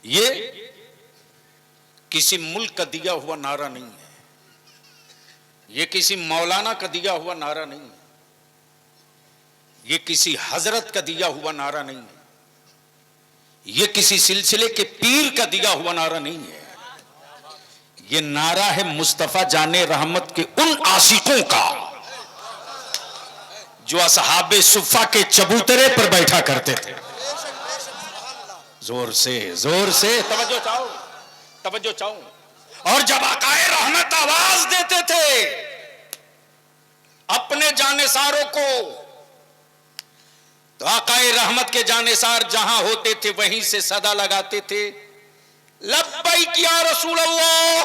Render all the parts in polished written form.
ये किसी मुल्क का दिया हुआ नारा नहीं है, ये किसी मौलाना का दिया हुआ नारा नहीं है, ये किसी हजरत का दिया हुआ नारा नहीं है, ये किसी सिलसिले के पीर का दिया हुआ नारा नहीं है। ये नारा है मुस्तफा जाने रहमत के उन आशिकों का जो असहाबे सुफ़ा के चबूतरे पर बैठा करते थे। जोर से तवज्जो चाहो, तवज्जो चाहो। और जब आकाए रहमत आवाज देते थे अपने जानेसारों को, तो आकाए रहमत के जानेसार जहां होते थे वहीं से सदा लगाते थे, लब्बैक या रसूल अल्लाह,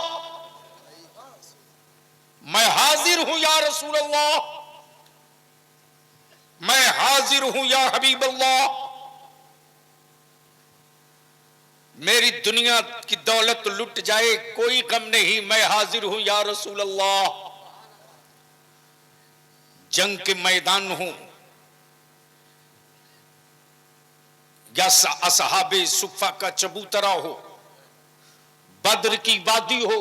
मैं हाजिर हूं या रसूल अल्लाह, मैं हाजिर हूं या हबीब अल्लाह। मेरी दुनिया की दौलत लुट जाए कोई गम नहीं, मैं हाजिर हूं या रसूल अल्लाह। जंग के मैदान हूं या असहाबे सुफ़ा का चबूतरा हो, बद्र की वादी हो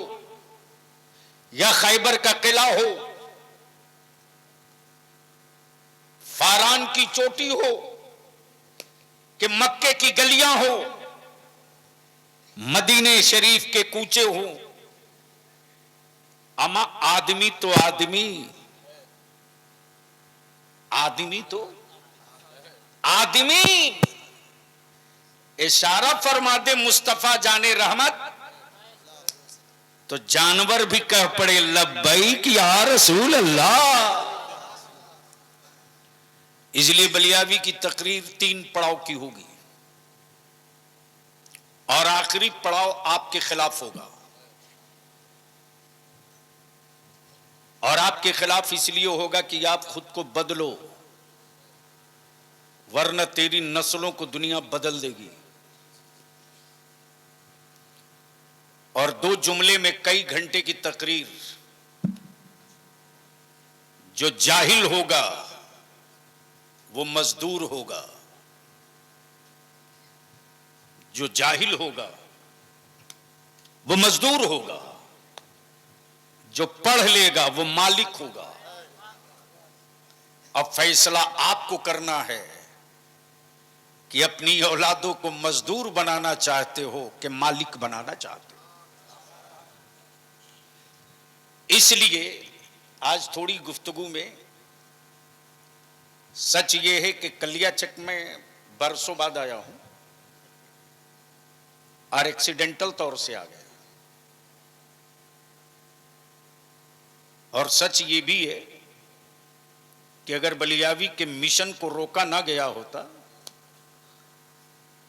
या खैबर का किला हो, फारान की चोटी हो कि मक्के की गलियां हो, मदीने शरीफ के कूचे हो, अमा आदमी तो आदमी, आदमी तो आदमी। इशारा फरमा दे मुस्तफा जाने रहमत तो जानवर भी कह पड़े लब्बैक या रसूल अल्लाह। इसलिए बलियावी की तकरीर 3 पड़ाव की होगी और आखिरी पड़ाव आपके खिलाफ होगा। और आपके खिलाफ इसलिए होगा कि आप खुद को बदलो, वरना तेरी नस्लों को दुनिया बदल देगी। और 2 जुमले में कई घंटे की तकरीर। जो जाहिल होगा वो मजदूर होगा, जो जाहिल होगा वो मजदूर होगा, जो पढ़ लेगा वो मालिक होगा। अब फैसला आपको करना है कि अपनी औलादों को मजदूर बनाना चाहते हो कि मालिक बनाना चाहते हो। इसलिए आज थोड़ी गुफ्तगू में सच ये है कि कलियाचक में बरसों बाद आया हूं और एक्सीडेंटल तौर से आ गया। और सच ये भी है कि अगर बलियावी के मिशन को रोका ना गया होता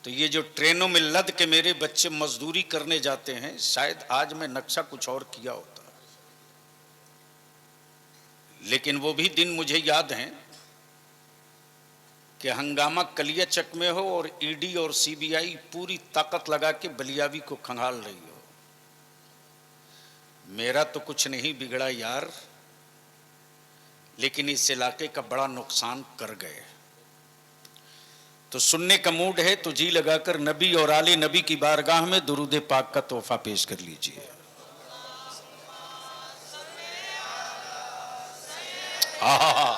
तो ये जो ट्रेनों में लद के मेरे बच्चे मजदूरी करने जाते हैं, शायद आज मैं नक्शा कुछ और किया होता। लेकिन वो भी दिन मुझे याद हैं कि हंगामा कलियाचक में हो और ईडी और सीबीआई पूरी ताकत लगा के बलियावी को खंगाल रही हो। मेरा तो कुछ नहीं बिगड़ा यार, लेकिन इस इलाके का बड़ा नुकसान कर गए। तो सुनने का मूड है तो जी लगाकर नबी और आले नबी की बारगाह में दुरूद पाक का तोहफा पेश कर लीजिए। आहा,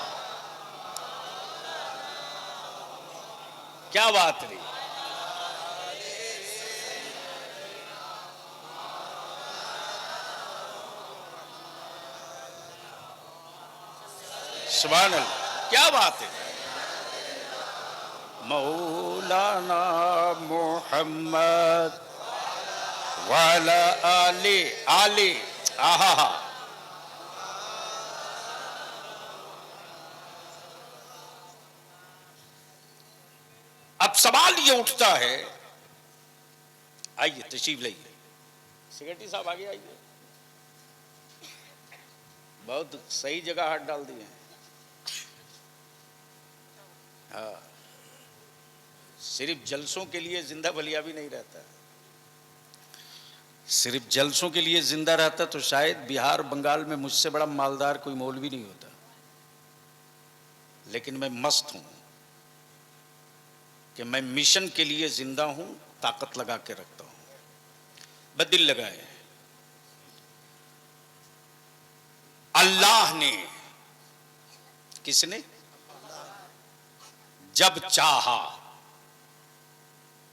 क्या बात रही। सुभान अल्लाह, क्या बात है। मौलाना मोहम्मद वाला आले आले। आहा, अब सवाल ये उठता है, आइए तशरीफ लाइए, सेक्रेटरी साहब आगे आइए। बहुत सही जगह हाथ डाल दिए हैं। हाँ, सिर्फ जलसों के लिए जिंदा बलियावी नहीं रहता। सिर्फ जलसों के लिए जिंदा रहता तो शायद बिहार बंगाल में मुझसे बड़ा मालदार कोई मौलवी नहीं होता। लेकिन मैं मस्त हूं कि मैं मिशन के लिए जिंदा हूं, ताकत लगा के रखता हूं। बदिल लगाए। अल्लाह ने, किसने? जब चाहा,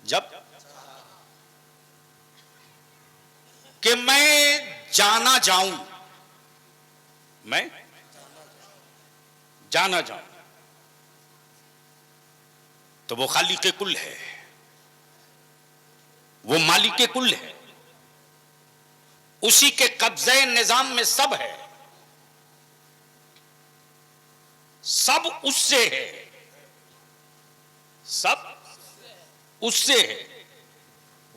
जब कि मैं जाना जाऊं, मैं जाना जाऊं, तो वो खालिक कुल है, वो मालिक कुल है, उसी के कब्जे निजाम में सब है, सब उससे है, सब उससे है,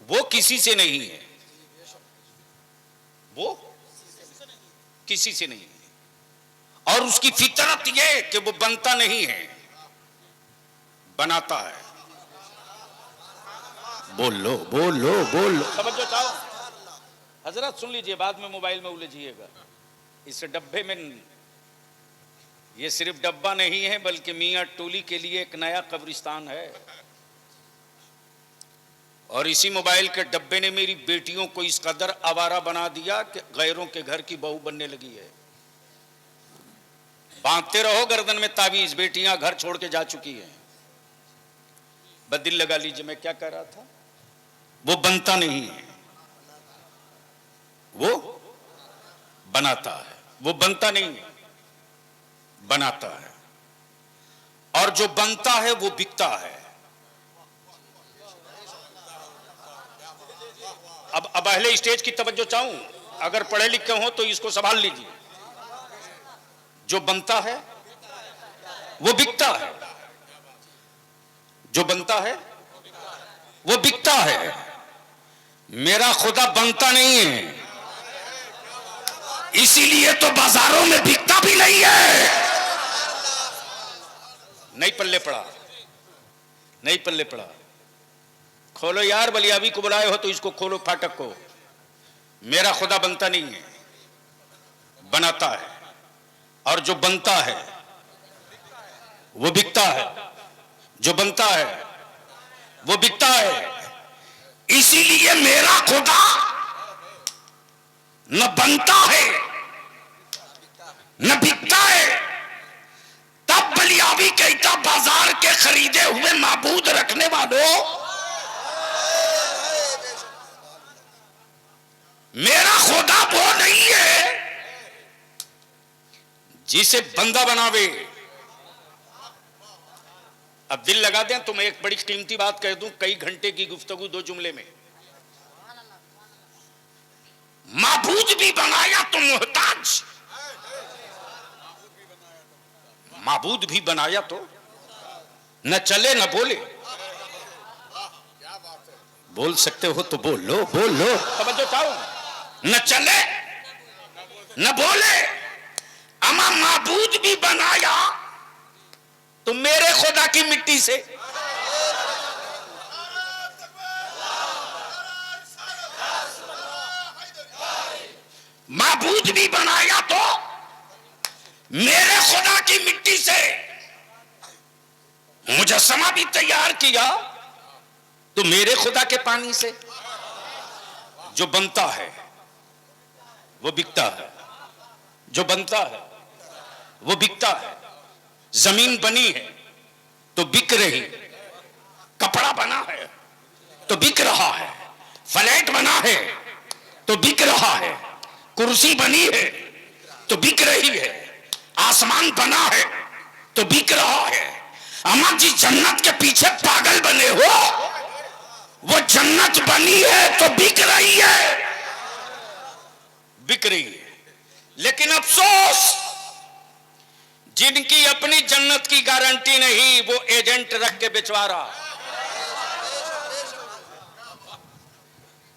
वो किसी से नहीं है, वो किसी से नहीं है। और उसकी फितरत यह कि वो बनता नहीं है, बनाता है। बोल लो बोल लो बोल लो, समझो चाहो। हजरत सुन लीजिए, बाद में मोबाइल में उलझिएगा। इस डब्बे में, ये सिर्फ डब्बा नहीं है बल्कि मियां टोली के लिए एक नया कब्रिस्तान है। और इसी मोबाइल के डब्बे ने मेरी बेटियों को इस कदर आवारा बना दिया कि गैरों के घर की बहू बनने लगी है। बांधते रहो गर्दन में ताबीज, बेटियां घर छोड़ के जा चुकी हैं। बदिल लगा लीजिए, मैं क्या कह रहा था? वो बनता नहीं है, वो बनाता है। वो बनता नहीं है, बनाता है। और जो बनता है वो बिकता है। अब अहले स्टेज की तवज्जो चाहूं, अगर पढ़े लिखे हो तो इसको संभाल लीजिए। जो बनता है वो बिकता है, जो बनता है वो बिकता है। मेरा खुदा बनता नहीं है, इसीलिए तो बाजारों में बिकता भी नहीं है। नहीं पल्ले पड़ा, नहीं पल्ले पड़ा। खोलो यार, बलियाबी को बुलाए हो तो इसको खोलो, फाटक को। मेरा खुदा बनता नहीं है, बनाता है। और जो बनता है वो बिकता है, जो बनता है वो बिकता है। इसीलिए मेरा खुदा न बनता है न बिकता है। तब बलियाबी कहता, बाजार के खरीदे हुए माबूद रखने वालों, मेरा खुदा वो नहीं है जिसे बंदा बनावे। अब दिल लगा दें तो मैं एक बड़ी कीमती बात कह दूं, कई घंटे की गुफ्तगू 2 जुमले में। माबूद भी बनाया तो मोहताज, माबूद भी बनाया तो न चले न बोले। बोल सकते हो तो बोल लो, बोल लो, समझो चाहो। न चले न बोले, अमा माबूद भी बनाया तो मेरे खुदा की मिट्टी से। माबूद भी बनाया तो मेरे खुदा की मिट्टी से। मुजस्समा भी तैयार किया तो मेरे खुदा के पानी से। जो बनता है वो बिकता है, जो बनता है वो बिकता है। जमीन बनी है तो बिक रही, कपड़ा बना है तो बिक रहा है, फ्लैट बना है तो बिक रहा है, कुर्सी बनी है तो बिक रही है, आसमान बना है तो बिक रहा है। अम्मा जी, जन्नत के पीछे पागल बने हो, वो जन्नत बनी है तो बिक रही है, बिक रही है। लेकिन अफसोस, जिनकी अपनी जन्नत की गारंटी नहीं, वो एजेंट रख के बेचवा रहा।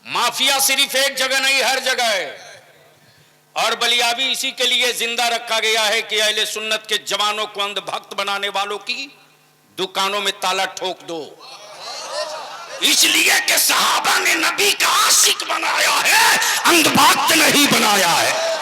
माफिया सिर्फ एक जगह नहीं, हर जगह है। और बलियाबी इसी के लिए जिंदा रखा गया है कि अहले सुन्नत के जवानों को अंधभक्त बनाने वालों की दुकानों में ताला ठोक दो। इसलिए कि सहाबा ने नबी का आशिक बनाया है, अंधभक्त नहीं बनाया है।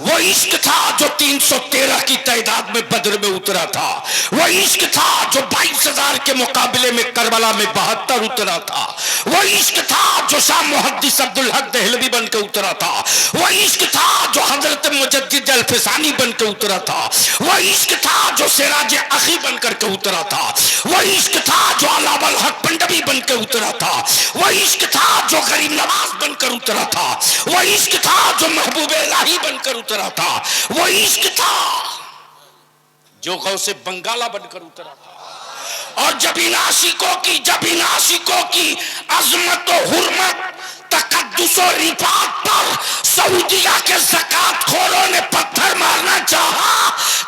वो इश्क था जो 313 की तादाद में बद्र में उतरा था। वो इश्क था जो 22,000 के मुकाबले में करबला में 72 उतरा था। वो इश्क था जो शाह मुहद्दिस अब्दुल हक दहलवी बन के उतरा था, वह इश्क था जो हजरत मुजद्दिद अल-फिसानी बन के उतरा था, वह इश्क था जो सिराज अखी बन करके उतरा था, वह इश्क था जो अलावल हक पंडवी बन के उतरा था, वह इश्क था जो गरीब नवाज बनकर उतरा था, वह इश्क था जो महबूब इलाही बनकर उतरा था, वह इश्क था जो गौसे बंगाला बनकर उतरा था। और जब इन आशिकों की अजमत और हुर्मत, तकद्दुस और रिफात पर सऊदिया के ज़कात खोरों ने पत्थर मारना चाहा,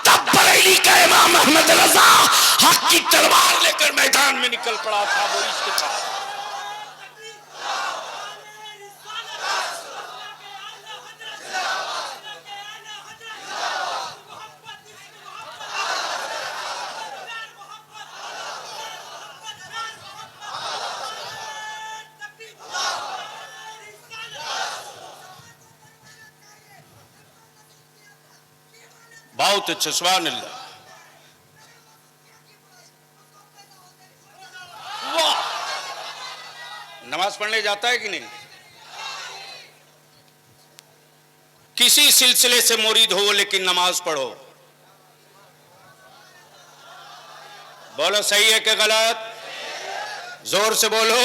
तब बरेली का इमाम अहमद रजा हक की तलवार लेकर मैदान में निकल पड़ा था। वो इश्क था। बहुत अच्छा, सुभान अल्लाह। वाह, नमाज पढ़ने जाता है कि नहीं? किसी सिलसिले से मुरीद हो लेकिन नमाज पढ़ो। बोलो सही है कि गलत? जोर से बोलो।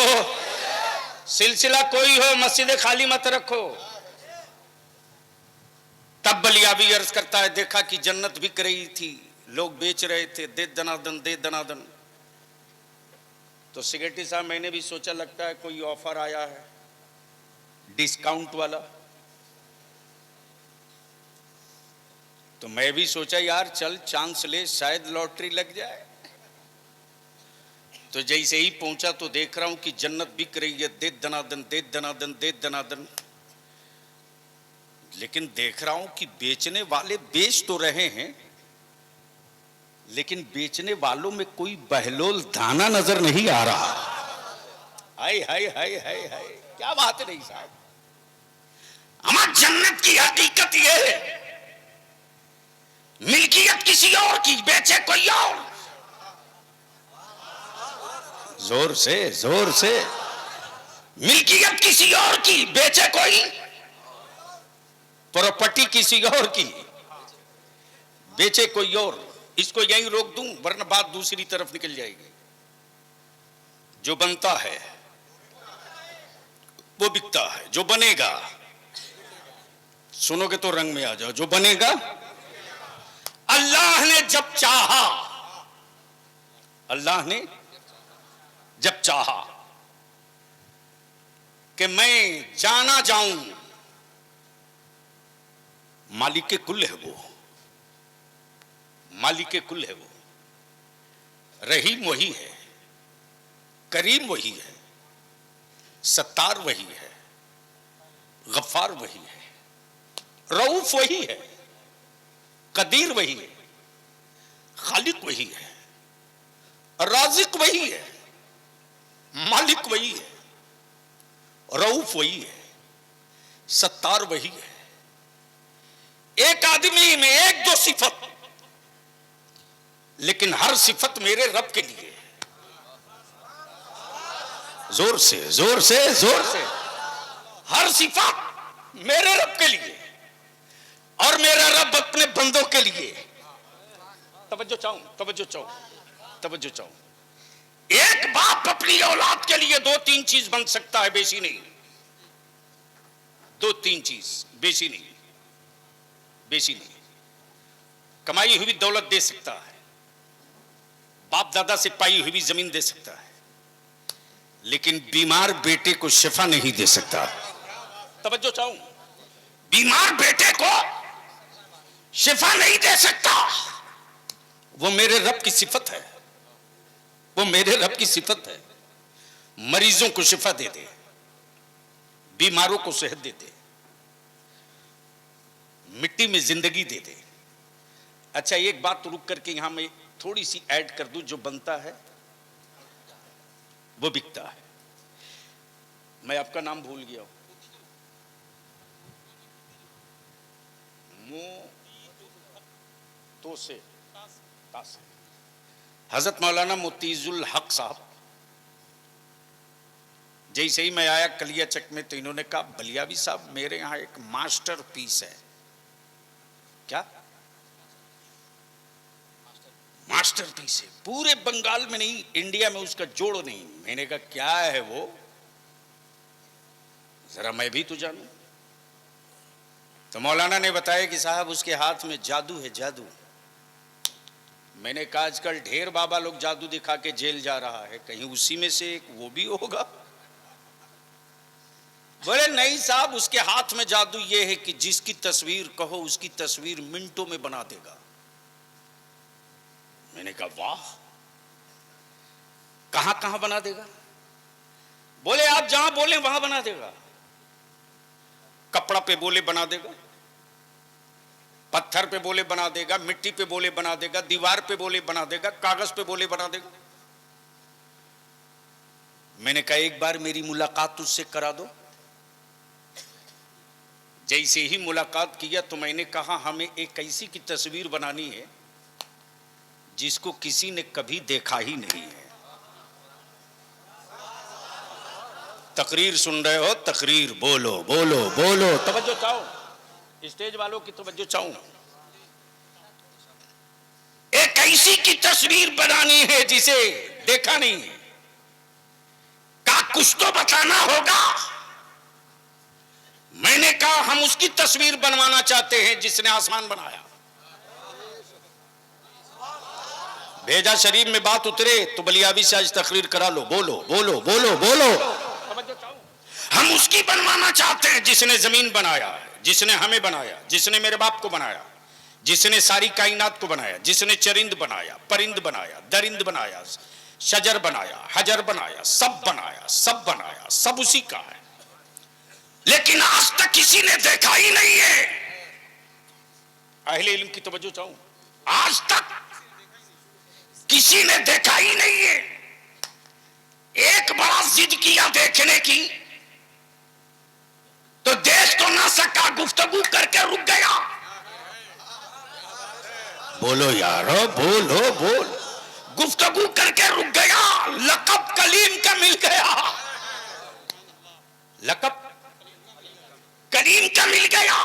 सिलसिला कोई हो, मस्जिद खाली मत रखो। तब बलियाबी अर्ज करता है, देखा कि जन्नत बिक रही थी, लोग बेच रहे थे, दे दनादन दे दनादन। तो सिगरेटी साहब मैंने भी सोचा लगता है कोई ऑफर आया है डिस्काउंट वाला, तो मैं भी सोचा यार चल चांस ले, शायद लॉटरी लग जाए। तो जैसे ही पहुंचा तो देख रहा हूं कि जन्नत बिक रही है, दे दनादन दे दनादन दे दनादन। लेकिन देख रहा हूं कि बेचने वाले बेच तो रहे हैं, लेकिन बेचने वालों में कोई बहलोल दाना नजर नहीं आ रहा। हाय हाय हाय हाय हाय, क्या बात है नहीं साहब। हमारी जन्नत की हकीकत ये है, मिल्कियत किसी और की, बेचे कोई और। जोर से जोर से। मिल्कियत किसी और की, बेचे कोई। प्रॉपर्टी किसी और की, बेचे कोई और। इसको यहीं रोक दूं वरना बात दूसरी तरफ निकल जाएगी। जो बनता है वो बिकता है, जो बनेगा, सुनोगे तो रंग में आ जाओ, जो बनेगा। अल्लाह ने जब चाहा, अल्लाह ने जब चाहा कि मैं जाना जाऊं, मालिक के कुल है वो, मालिक के कुल है वो। रहीम वही है, करीम वही है, सत्तार वही है, गफ्फार वही है, रऊफ वही है, कदीर वही है, खालिक वही है, राजिक वही है, मालिक वही है, रऊफ वही है, सत्तार वही है। एक आदमी में एक दो सिफत, लेकिन हर सिफत मेरे रब के लिए। जोर से जोर से जोर से। हर सिफत मेरे रब के लिए और मेरा रब अपने बंदों के लिए। तवज्जो चाहूं, तवज्जो चाहूं, तवज्जो चाहूं। एक बाप अपनी औलाद के लिए दो तीन चीज बन सकता है, बेशी नहीं। दो तीन चीज, बेशी नहीं, बेशी नहीं। कमाई हुई दौलत दे सकता है, बाप दादा से पाई हुई जमीन दे सकता है, लेकिन बीमार बेटे को शिफा नहीं दे सकता। तवज्जो चाहूं, बीमार बेटे को शिफा नहीं दे सकता। वो मेरे रब की सिफत है, वो मेरे रब की सिफत है। मरीजों को शिफा दे दे, बीमारों को सेहत दे दे, मिट्टी में जिंदगी दे दे। अच्छा, एक बात तो रुक करके यहां मैं थोड़ी सी ऐड कर दूं, जो बनता है वो बिकता है। मैं आपका नाम भूल गया हूं। तो से हजरत मौलाना मुतीजुल हक साहब जैसे ही मैं आया कलियाचक में तो इन्होंने कहा बलियावी साहब मेरे यहां एक मास्टर पीस है। क्या मास्टर पीस है? पूरे बंगाल में नहीं, इंडिया में उसका जोड़ नहीं। मैंने कहा क्या है वो, जरा मैं भी तो जानूं। तो मौलाना ने बताया कि साहब उसके हाथ में जादू है, जादू। मैंने कहा आजकल ढेर बाबा लोग जादू दिखा के जेल जा रहा है, कहीं उसी में से एक वो भी होगा? बोले नहीं साहब, उसके हाथ में जादू ये है कि जिसकी तस्वीर कहो उसकी तस्वीर मिनटों में बना देगा। मैंने कहा वाह, कहां कहां बना देगा? बोले आप जहां बोले वहां बना देगा। कपड़ा पे बोले बना देगा, पत्थर पे बोले बना देगा, मिट्टी पे बोले बना देगा, दीवार पे बोले बना देगा, कागज पे बोले बना देगा। मैंने कहा एक बार मेरी मुलाकात उससे करा दो। जैसे ही मुलाकात किया तो मैंने कहा हमें एक ऐसी की तस्वीर बनानी है जिसको किसी ने कभी देखा ही नहीं है। तकरीर सुन रहे हो? तकरीर बोलो बोलो बोलो, तवज्जो चाहो, स्टेज वालों की तवज्जो चाहो। एक ऐसी की तस्वीर बनानी है जिसे देखा नहीं है। का कुछ तो बताना होगा। मैंने कहा हम उसकी तस्वीर बनवाना चाहते हैं जिसने आसमान बनाया। भेजा शरीफ में बात उतरे तो बलियावी से आज तकरीर करा लो, बोलो बोलो बोलो बोलो। हम उसकी बनवाना चाहते हैं जिसने जमीन बनाया, जिसने हमें बनाया, जिसने मेरे बाप को बनाया, जिसने सारी कायनात को बनाया, जिसने चरिंद बनाया, परिंद बनाया, दरिंद बनाया, शजर बनाया, हजर बनाया, सब बनाया, सब बनाया, सब उसी का है। लेकिन आज तक किसी ने देखा ही नहीं है। अहले इल्म की तवज्जो चाहूं, आज तक किसी ने देखा ही नहीं है। एक बड़ा जिद किया देखने की तो देख तो ना सका, गुफ्तगू करके रुक गया। बोलो यारो, बोलो बोल। गुफ्तगू करके रुक गया। लकब कलीम का मिल गया, लकब करीम का मिल गया।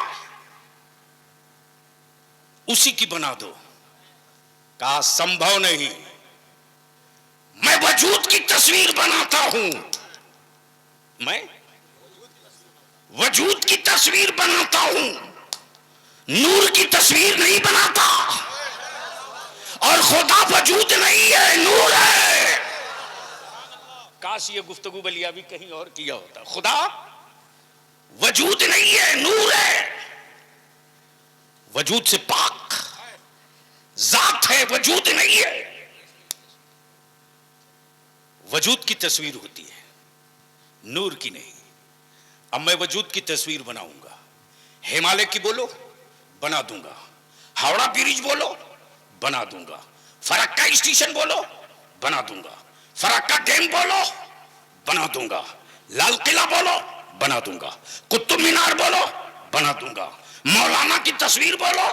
उसी की बना दो। कहा संभव नहीं, मैं वजूद की तस्वीर बनाता हूं। मैं वजूद की तस्वीर बनाता हूं, नूर की तस्वीर नहीं बनाता। और खुदा वजूद नहीं है, नूर है। काश ये गुफ्तगू बलियावी कहीं और किया होता। खुदा वजूद नहीं है, नूर है। वजूद से पाक जात है, वजूद नहीं है। वजूद की तस्वीर होती है, नूर की नहीं। अब मैं वजूद की तस्वीर बनाऊंगा। हिमालय की बोलो, बना दूंगा। हावड़ा ब्रिज बोलो, बना दूंगा। फरक्का स्टेशन बोलो, बना दूंगा। फरक्का डैम बोलो, बना दूंगा। लाल किला बोलो, बना दूंगा। कुतुब मीनार बोलो, बना दूंगा। मौलाना की तस्वीर बोलो,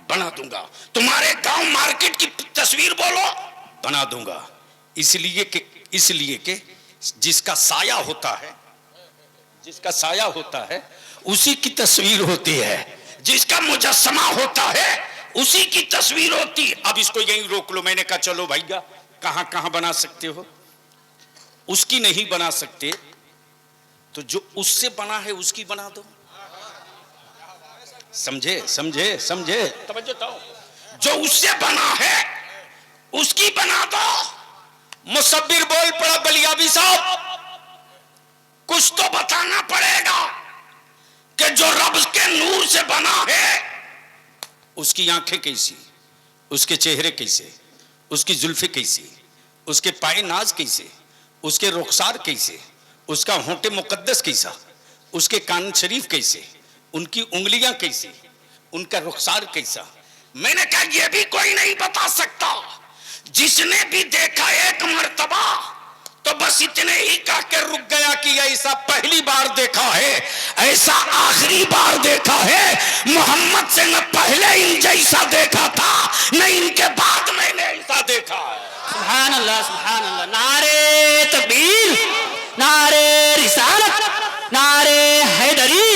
बना दूंगा। तुम्हारे गांव मार्केट की तस्वीर बोलो, बना दूंगा। इसलिए कि जिसका साया होता है, जिसका साया होता है उसी की तस्वीर होती है। जिसका मुजस्समा होता है उसी की तस्वीर होती है। अब इसको यहीं रोक लो। मैंने कहा चलो भैया, कहां कहां बना सकते हो? उसकी नहीं बना सकते तो जो उससे बना है उसकी बना दो। समझे समझे समझे, तवज्जो दो। जो उससे बना है उसकी बना दो। मुसब्बिर बोल पड़ा, बलियावी साहब कुछ तो बताना पड़ेगा कि जो रब के नूर से बना है उसकी आंखें कैसी, उसके चेहरे कैसे, उसकी जुल्फे कैसी, उसके पाए नाज कैसे, उसके रुखसार कैसे, उसका होंठे मुकद्दस कैसा, उसके कान शरीफ कैसे, उनकी उंगलियां कैसी, उनका रुखसार कैसा। मैंने कहा यह भी कोई नहीं बता सकता। जिसने भी देखा एक मर्तबा तो बस इतने ही कह के रुक गया कि ऐसा पहली बार देखा है, ऐसा आखिरी बार देखा है। मोहम्मद से न पहले इन जैसा देखा था, न इनके बाद मैंने ऐसा देखा है। सुभान अल्लाह, सुभान अल्लाह। नारे तकबीर, नारे रिसालत, नारे हैदरी,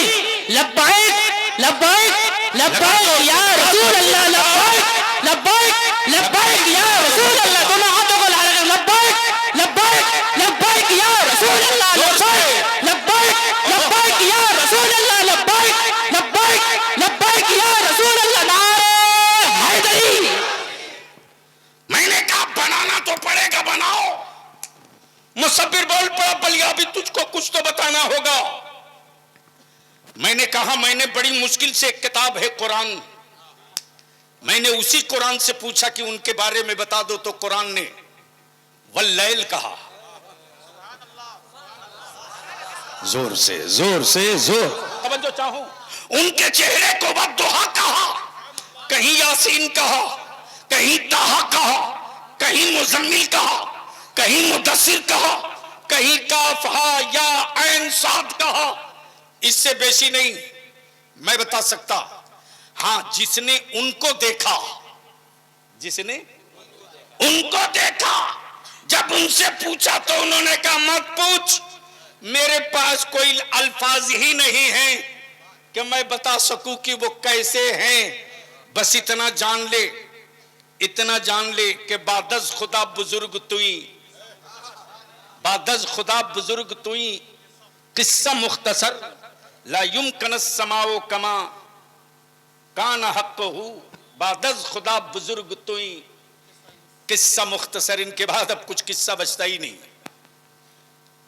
लब्बाइक लब्बाइक लब्बाइक या रसूल अल्लाह, लब्बाइक लब्बाइक लब्बाइक या रसूल अल्लाह। दोनों हाथों को लगा कर लब्बाइक लब्बाइक लब्बाइक या रसूल अल्लाह, लब्बाइक लब्बाइक लब्बाइक या रसूल अल्लाह, लब्बाइक लब्बाइक लब्बाइक या रसूल अल्लाह। नारे हैदरी। मैंने कहा बनाना तो पड़ेगा, बनाओ। मुसब्बिर बोल पड़ा, बलिया भी तुझको कुछ तो बताना होगा। मैंने कहा मैंने बड़ी मुश्किल से एक किताब है कुरान, मैंने उसी कुरान से पूछा कि उनके बारे में बता दो, तो कुरान ने वल्लैल कहा। जोर से जोर से जोर तवज्जो चाहूं। उनके चेहरे को वद्दुहा कहा, कहीं यासीन कहा, कहीं ताहा कहा, कहीं मुज़म्मिल कहा, कहीं मुदस्सिर कहा, कहीं काफ हा या ऐन साद कहा। इससे बेशी नहीं मैं बता सकता। हाँ, जिसने उनको देखा, जिसने उनको देखा, जब उनसे पूछा तो उन्होंने कहा मत पूछ, मेरे पास कोई अल्फाज ही नहीं है कि मैं बता सकूं कि वो कैसे हैं। बस इतना जान ले, इतना जान ले कि बादज खुदा बुजुर्ग तुई, बादज खुदा बुजुर्ग तुई, किस्सा मुख्तसर ला युमकन समाओ कमा कान हक़्क़हू, बादज खुदा बुजुर्ग तुई, किस्सा मुख्तसर। इनके बाद अब कुछ किस्सा बचता ही नहीं।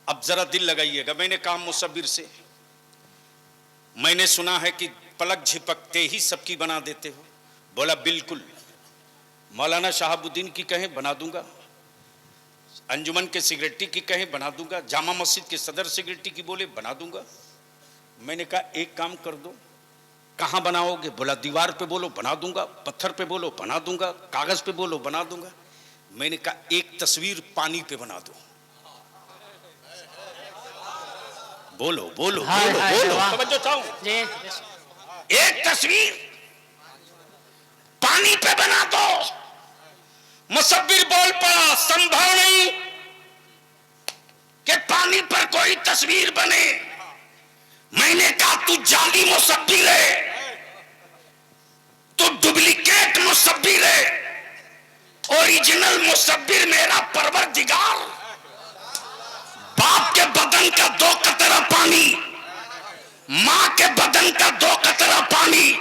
अब जरा दिल लगाइएगा। मैंने कहा मुसब्बिर से, मैंने सुना है कि पलक झिपकते ही सबकी बना देते हो। बोला बिल्कुल, मौलाना शहाबुद्दीन की कहें बना दूंगा, अंजुमन के सेक्रेटरी की कहें बना दूंगा, जामा मस्जिद के सदर सेक्रेटरी की बोले बना दूंगा। मैंने कहा एक काम कर दो, कहां बनाओगे? बोला दीवार पे बोलो बना दूंगा, पत्थर पे बोलो बना दूंगा, कागज पे बोलो बना दूंगा। मैंने कहा एक तस्वीर पानी पे बना दो। बोलो बोलो बोलो बोलो, तवज्जो चाहूं। एक तस्वीर पानी पे बना दो। मुसब्बिर बोल पड़ा, संभव नहीं कि पानी पर कोई तस्वीर बने। मैंने कहा तू जाली मुसब्बिर है, तू डुप्लीकेट मुसब्बिर है, ओरिजिनल मुसब्बिर मेरा परवरदिगार। बाप के बदन का 2 कतरा पानी, मां के बदन का 2 कतरा पानी,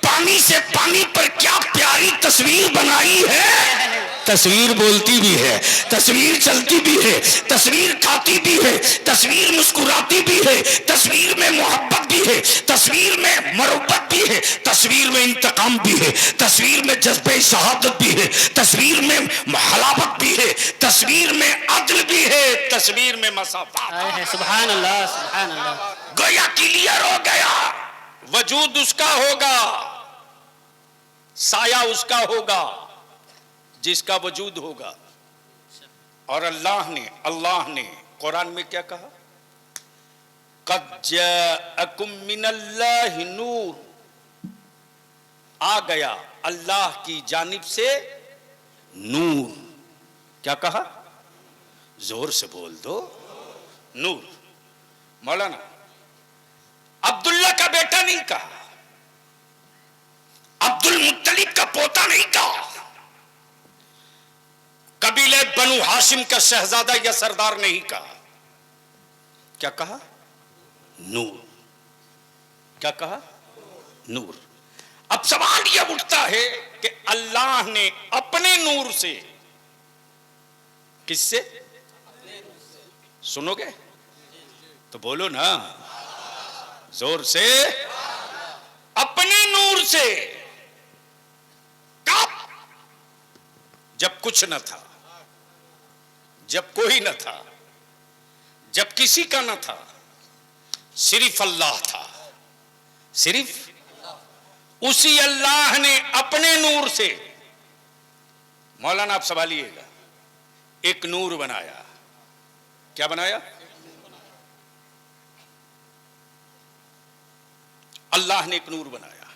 पानी से पानी पर क्या प्यारी तस्वीर बनाई है। तस्वीर बोलती भी है, तस्वीर चलती भी है, तस्वीर खाती भी है, तस्वीर मुस्कुराती भी है, तस्वीर में मोहब्बत भी है, तस्वीर में मरुब्बत भी है, तस्वीर में इंतकाम भी है, तस्वीर में जज्बे शहादत भी है, तस्वीर में हलावत भी है, तस्वीर में अदल भी है, तस्वीर में मसाफात। सुभान अल्लाह, सुभान अल्लाह। गोया क्लियर हो गया, वजूद उसका होगा, साया उसका होगा जिसका वजूद होगा। और अल्लाह ने कुरान में क्या कहा? क़द जाअकुम मिनल्लाहि नूर, आ गया अल्लाह की जानिब से नूर। क्या कहा? जोर से बोल दो, नूर। मौलाना अब्दुल्ला का बेटा नहीं कहा, अब्दुल मुत्तलिब का पोता नहीं कहा, कबीले बनु हाशिम का शहजादा या सरदार नहीं कहा। क्या कहा? नूर। क्या कहा? नूर। अब सवाल यह उठता है कि अल्लाह ने अपने नूर से, किससे? सुनोगे तो बोलो ना जोर से, अपने नूर से। कब? जब कुछ न था, जब कोई न था, जब किसी का न था, सिर्फ अल्लाह था। सिर्फ उसी अल्लाह ने अपने नूर से, मौलाना आप संभालिएगा, एक नूर बनाया। क्या बनाया? अल्लाह ने एक नूर बनाया।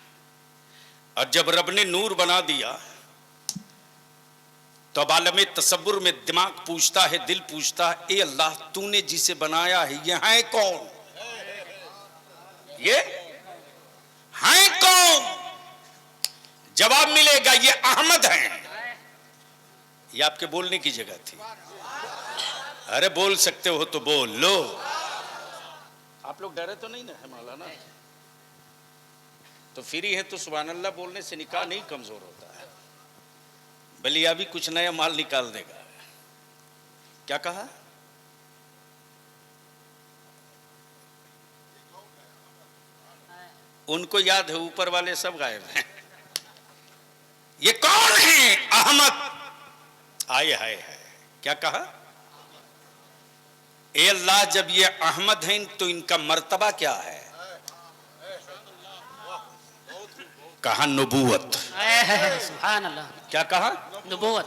और जब रब ने नूर बना दिया तो अब आलम तसव्वुर में दिमाग पूछता है, दिल पूछता है, ए अल्लाह तूने जिसे बनाया है ये है कौन? ये है कौन? जवाब मिलेगा ये अहमद हैं। ये आपके बोलने की जगह थी। अरे बोल सकते हो तो बोल लो। आप लोग डरे तो नहीं ना है मौलाना? तो फ्री है तो सुभान अल्लाह बोलने से निकाह नहीं कमजोर होता है। बलिया भी कुछ नया माल निकाल देगा। क्या कहा? उनको याद है, ऊपर वाले सब गायब हैं। ये कौन है? अहमद। आए हाय है। क्या कहा? ए अल्लाह जब ये अहमद हैं तो इनका मर्तबा क्या है? कहा नबूवत। सुभान अल्लाह। क्या कहा? नबूवत।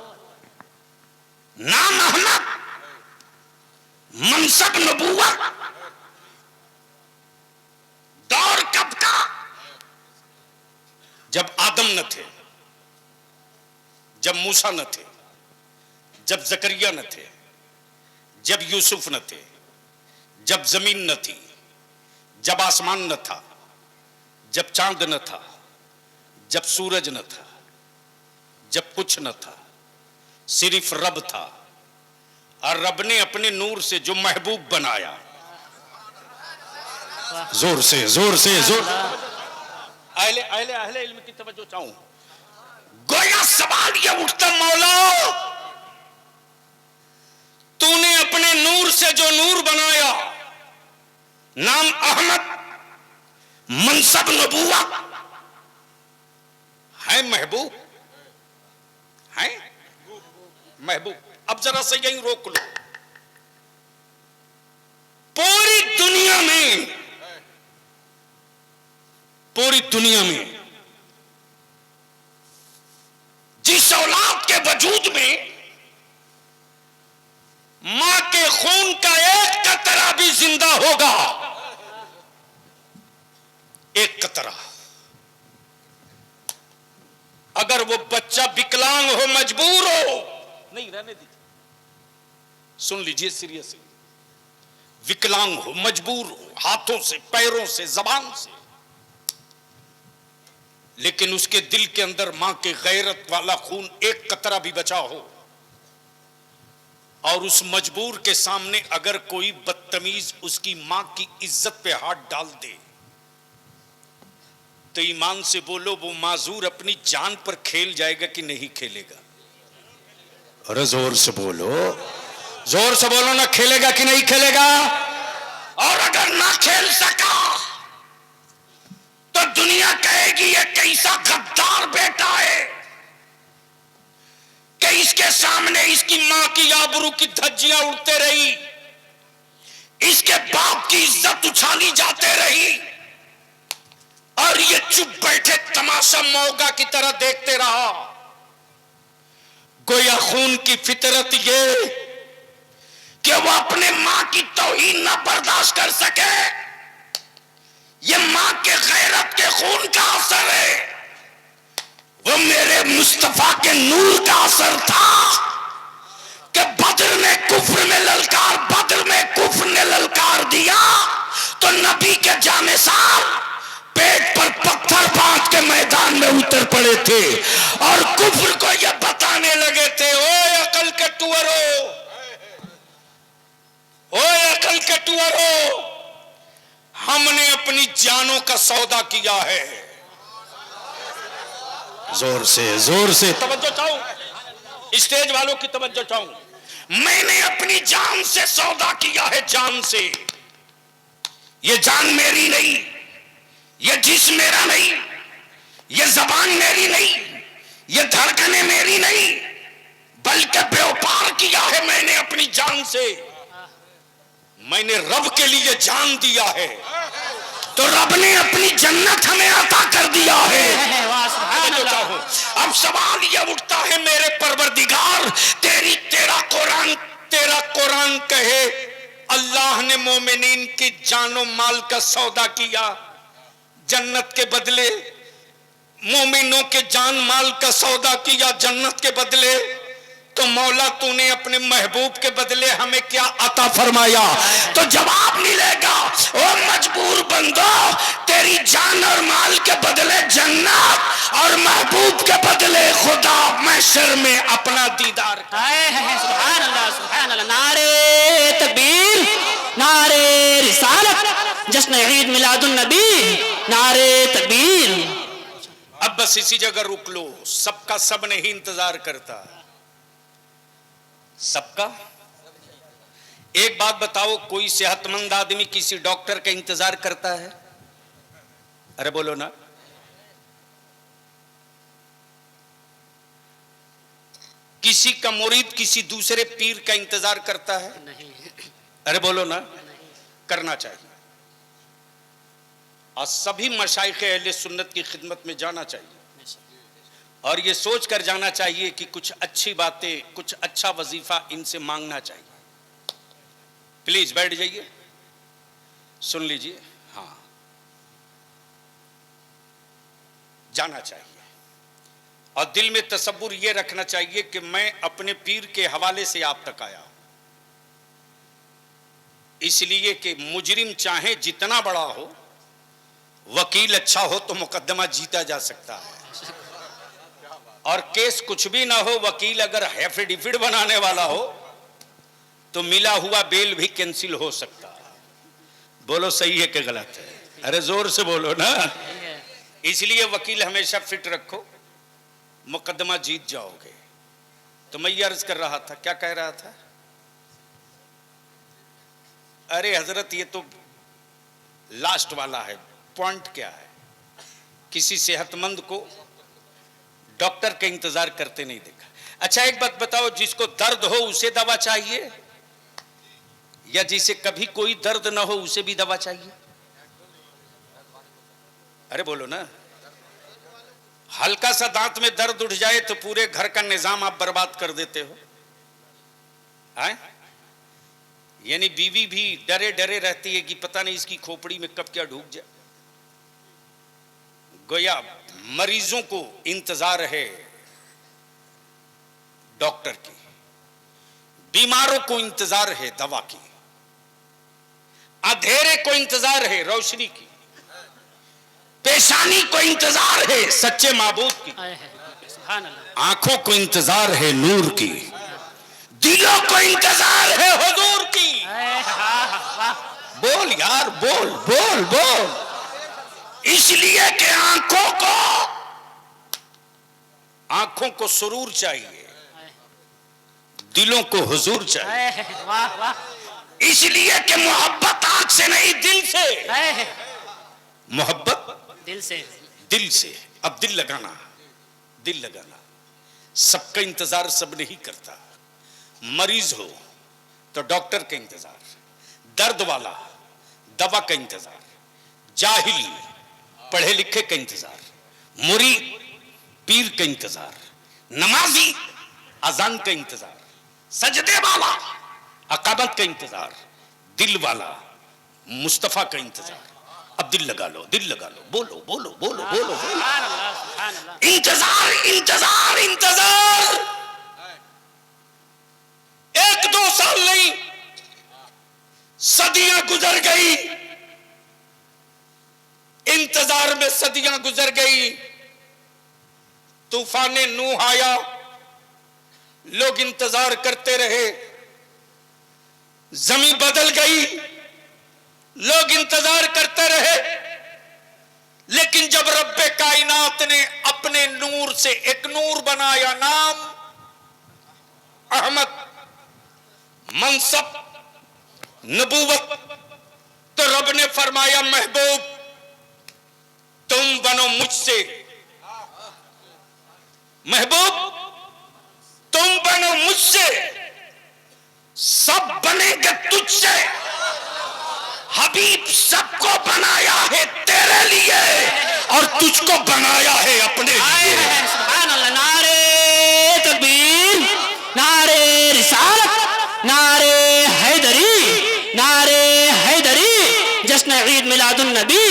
नाम अहमद, मनसब नबूवत। दौर कब का? जब आदम न थे, जब मूसा न थे, जब जकरिया न थे, जब यूसुफ न थे, जब जमीन न थी, जब आसमान न था, जब चांद न था, जब सूरज न था, जब कुछ न था, सिर्फ रब था। और रब ने अपने नूर से जो महबूब बनाया, जोर से जोर से जोर। अहले अहले अहले इल्म की तवज्जो चाहूं। गोया सवाल ये उठता, मौला तूने अपने नूर से जो नूर बनाया, नाम अहमद, मनसब नबूवत है, महबूब है, महबूब। अब जरा से यही रोक लो। पूरी दुनिया में, पूरी दुनिया में जिस औलाद के वजूद में मां के खून का एक कतरा भी जिंदा होगा, एक कतरा, अगर वो बच्चा विकलांग हो, मजबूर हो, नहीं रहने दीजिए, सुन लीजिए सीरियसली, विकलांग हो, मजबूर हो, हाथों से, पैरों से, जबान से, लेकिन उसके दिल के अंदर मां के गैरत वाला खून एक कतरा भी बचा हो, और उस मजबूर के सामने अगर कोई बदतमीज उसकी मां की इज्जत पे हाथ डाल दे, तो ईमान से बोलो वो माजूर अपनी जान पर खेल जाएगा कि नहीं खेलेगा? अरे जोर से बोलो, जोर से बोलो ना, खेलेगा कि नहीं खेलेगा? और अगर ना खेल सका तो दुनिया कहेगी ये कैसा गद्दार बेटा है कि इसके सामने इसकी मां की आबरू की धज्जियां उड़ते रही, इसके बाप की इज्जत उछाली जाते रही, और ये चुप बैठे तमाशा मौका की तरह देखते रहा। गोया खून की फितरत ये कि वो अपने मां की तौहीन ना बर्दाश्त कर सके, ये मां के गैरत के खून का असर है, वो मेरे मुस्तफा के नूर का असर था कि बद्र ने कुफ्र में ललकार, बद्र में कुफ्र ने ललकार दिया तो नबी के जानिसार पेट पर पत्थर बांध के मैदान में उतर पड़े थे और कुफ्र को यह बताने लगे थे, ओए अकल के टुअरो, ओए अकल के टुअरो, हमने अपनी जानों का सौदा किया है। जोर से तवज्जो चाहूं, स्टेज वालों की तवज्जो चाहूं। मैंने अपनी जान से सौदा किया है, जान से। ये जान मेरी नहीं, ये जिस्म मेरा नहीं, ये जबान मेरी नहीं, ये धड़कनें मेरी नहीं, बल्कि व्यापार किया है मैंने अपनी जान से। मैंने रब के लिए जान दिया है तो रब ने अपनी जन्नत हमें अता कर दिया है। अब सवाल यह उठता है, मेरे परवरदिगार, तेरा कुरान कहे अल्लाह ने मोमिनीन की जानो माल का सौदा किया, जन्नत के बदले मोमिनों के जान माल का सौदा किया जन्नत के बदले, तो मौला तूने अपने महबूब के बदले हमें क्या अता फरमाया? तो जवाब मिलेगा, ओ मजबूर बंदो, तेरी जान और माल के बदले जन्नत और महबूब के बदले खुदा महशर में अपना दीदार। सुभान अल्लाह, सुभान अल्लाह। नारे तकबीर, नारे रिसालत, जश्न ईद मिलादुन नबी, नारे तकबीर। अब बस इसी जगह रुक लो, सबका सब नहीं इंतजार करता, सबका। एक बात बताओ, कोई सेहतमंद आदमी किसी डॉक्टर का इंतजार करता है? अरे बोलो ना। किसी का मुरीद किसी दूसरे पीर का इंतजार करता है? नहीं। अरे बोलो ना। करना चाहिए, और सभी मशाइख अहले सुन्नत की खिदमत में जाना चाहिए, और ये सोच कर जाना चाहिए कि कुछ अच्छी बातें, कुछ अच्छा वजीफा इनसे मांगना चाहिए। प्लीज बैठ जाइए, सुन लीजिए। हाँ, जाना चाहिए, और दिल में तसव्वुर ये रखना चाहिए कि मैं अपने पीर के हवाले से आप तक आया, इसलिए कि मुजरिम चाहे जितना बड़ा हो, वकील अच्छा हो तो मुकदमा जीता जा सकता है, और केस कुछ भी ना हो, वकील अगर एफिडेविट बनाने वाला हो तो मिला हुआ बेल भी कैंसिल हो सकता है। बोलो सही है कि गलत है? अरे जोर से बोलो ना। इसलिए वकील हमेशा फिट रखो, मुकदमा जीत जाओगे। तो मैं ये अर्ज कर रहा था, क्या कह रहा था? अरे हजरत, ये तो लास्ट वाला है। पॉइंट क्या है? किसी सेहतमंद को डॉक्टर का इंतजार करते नहीं देखा। अच्छा एक बात बताओ, जिसको दर्द हो उसे दवा चाहिए, या जिसे कभी कोई दर्द ना हो उसे भी दवा चाहिए? अरे बोलो ना। हल्का सा दांत में दर्द उठ जाए तो पूरे घर का निजाम आप बर्बाद कर देते हो, हैं? यानी बीवी भी डरे डरे रहती है कि पता नहीं इसकी खोपड़ी में कब क्या ढूक जाए। गोया मरीजों को इंतजार है डॉक्टर की, बीमारों को इंतजार है दवा की, अंधेरे को इंतजार है रोशनी की, पेशानी को इंतजार है सच्चे माबूद की, आंखों को इंतजार है नूर की, दिलों को इंतजार है हुजूर की। बोल यार, बोल बोल बोल। इसलिए कि आंखों को सुरूर चाहिए, दिलों को हुजूर चाहिए। वाह वाह। इसलिए कि मोहब्बत आंख से नहीं दिल से, मोहब्बत दिल से, दिल से। अब दिल लगाना, दिल लगाना। सबका इंतजार सब नहीं करता। मरीज हो तो डॉक्टर का इंतजार, दर्द वाला दवा का इंतजार, जाहिल पढ़े लिखे का इंतजार, मुरीद पीर का इंतजार, नमाजी अजान का इंतजार, सजदे वाला अकामत का इंतजार, दिल वाला मुस्तफा का इंतजार। अब दिल लगा लो, दिल लगा लो, बोलो बोलो बोलो बोलो, बोलो। इंतजार इंतजार इंतजार। 1-2 साल नहीं, सदियां गुजर गई, इंतजार में सदियां गुजर गई। तूफान नूह आया, लोग इंतजार करते रहे, जमीन बदल गई, लोग इंतजार करते रहे। लेकिन जब रब्बे कायनात ने अपने नूर से एक नूर बनाया, नाम अहमद, मनसब नबूवत, तो रब ने फरमाया महबूब तुम बनो मुझसे, महबूब तुम बनो मुझसे, सब बनेंगे तुझसे। हबीब सबको बनाया है तेरे लिए और तुझको बनाया है अपने लिए। सुभान अल्लाह। नारे तकबीर, नारे रिसालत, नारे हैदरी, नारे हैदरी, जश्न ईद मिलादुन नबी।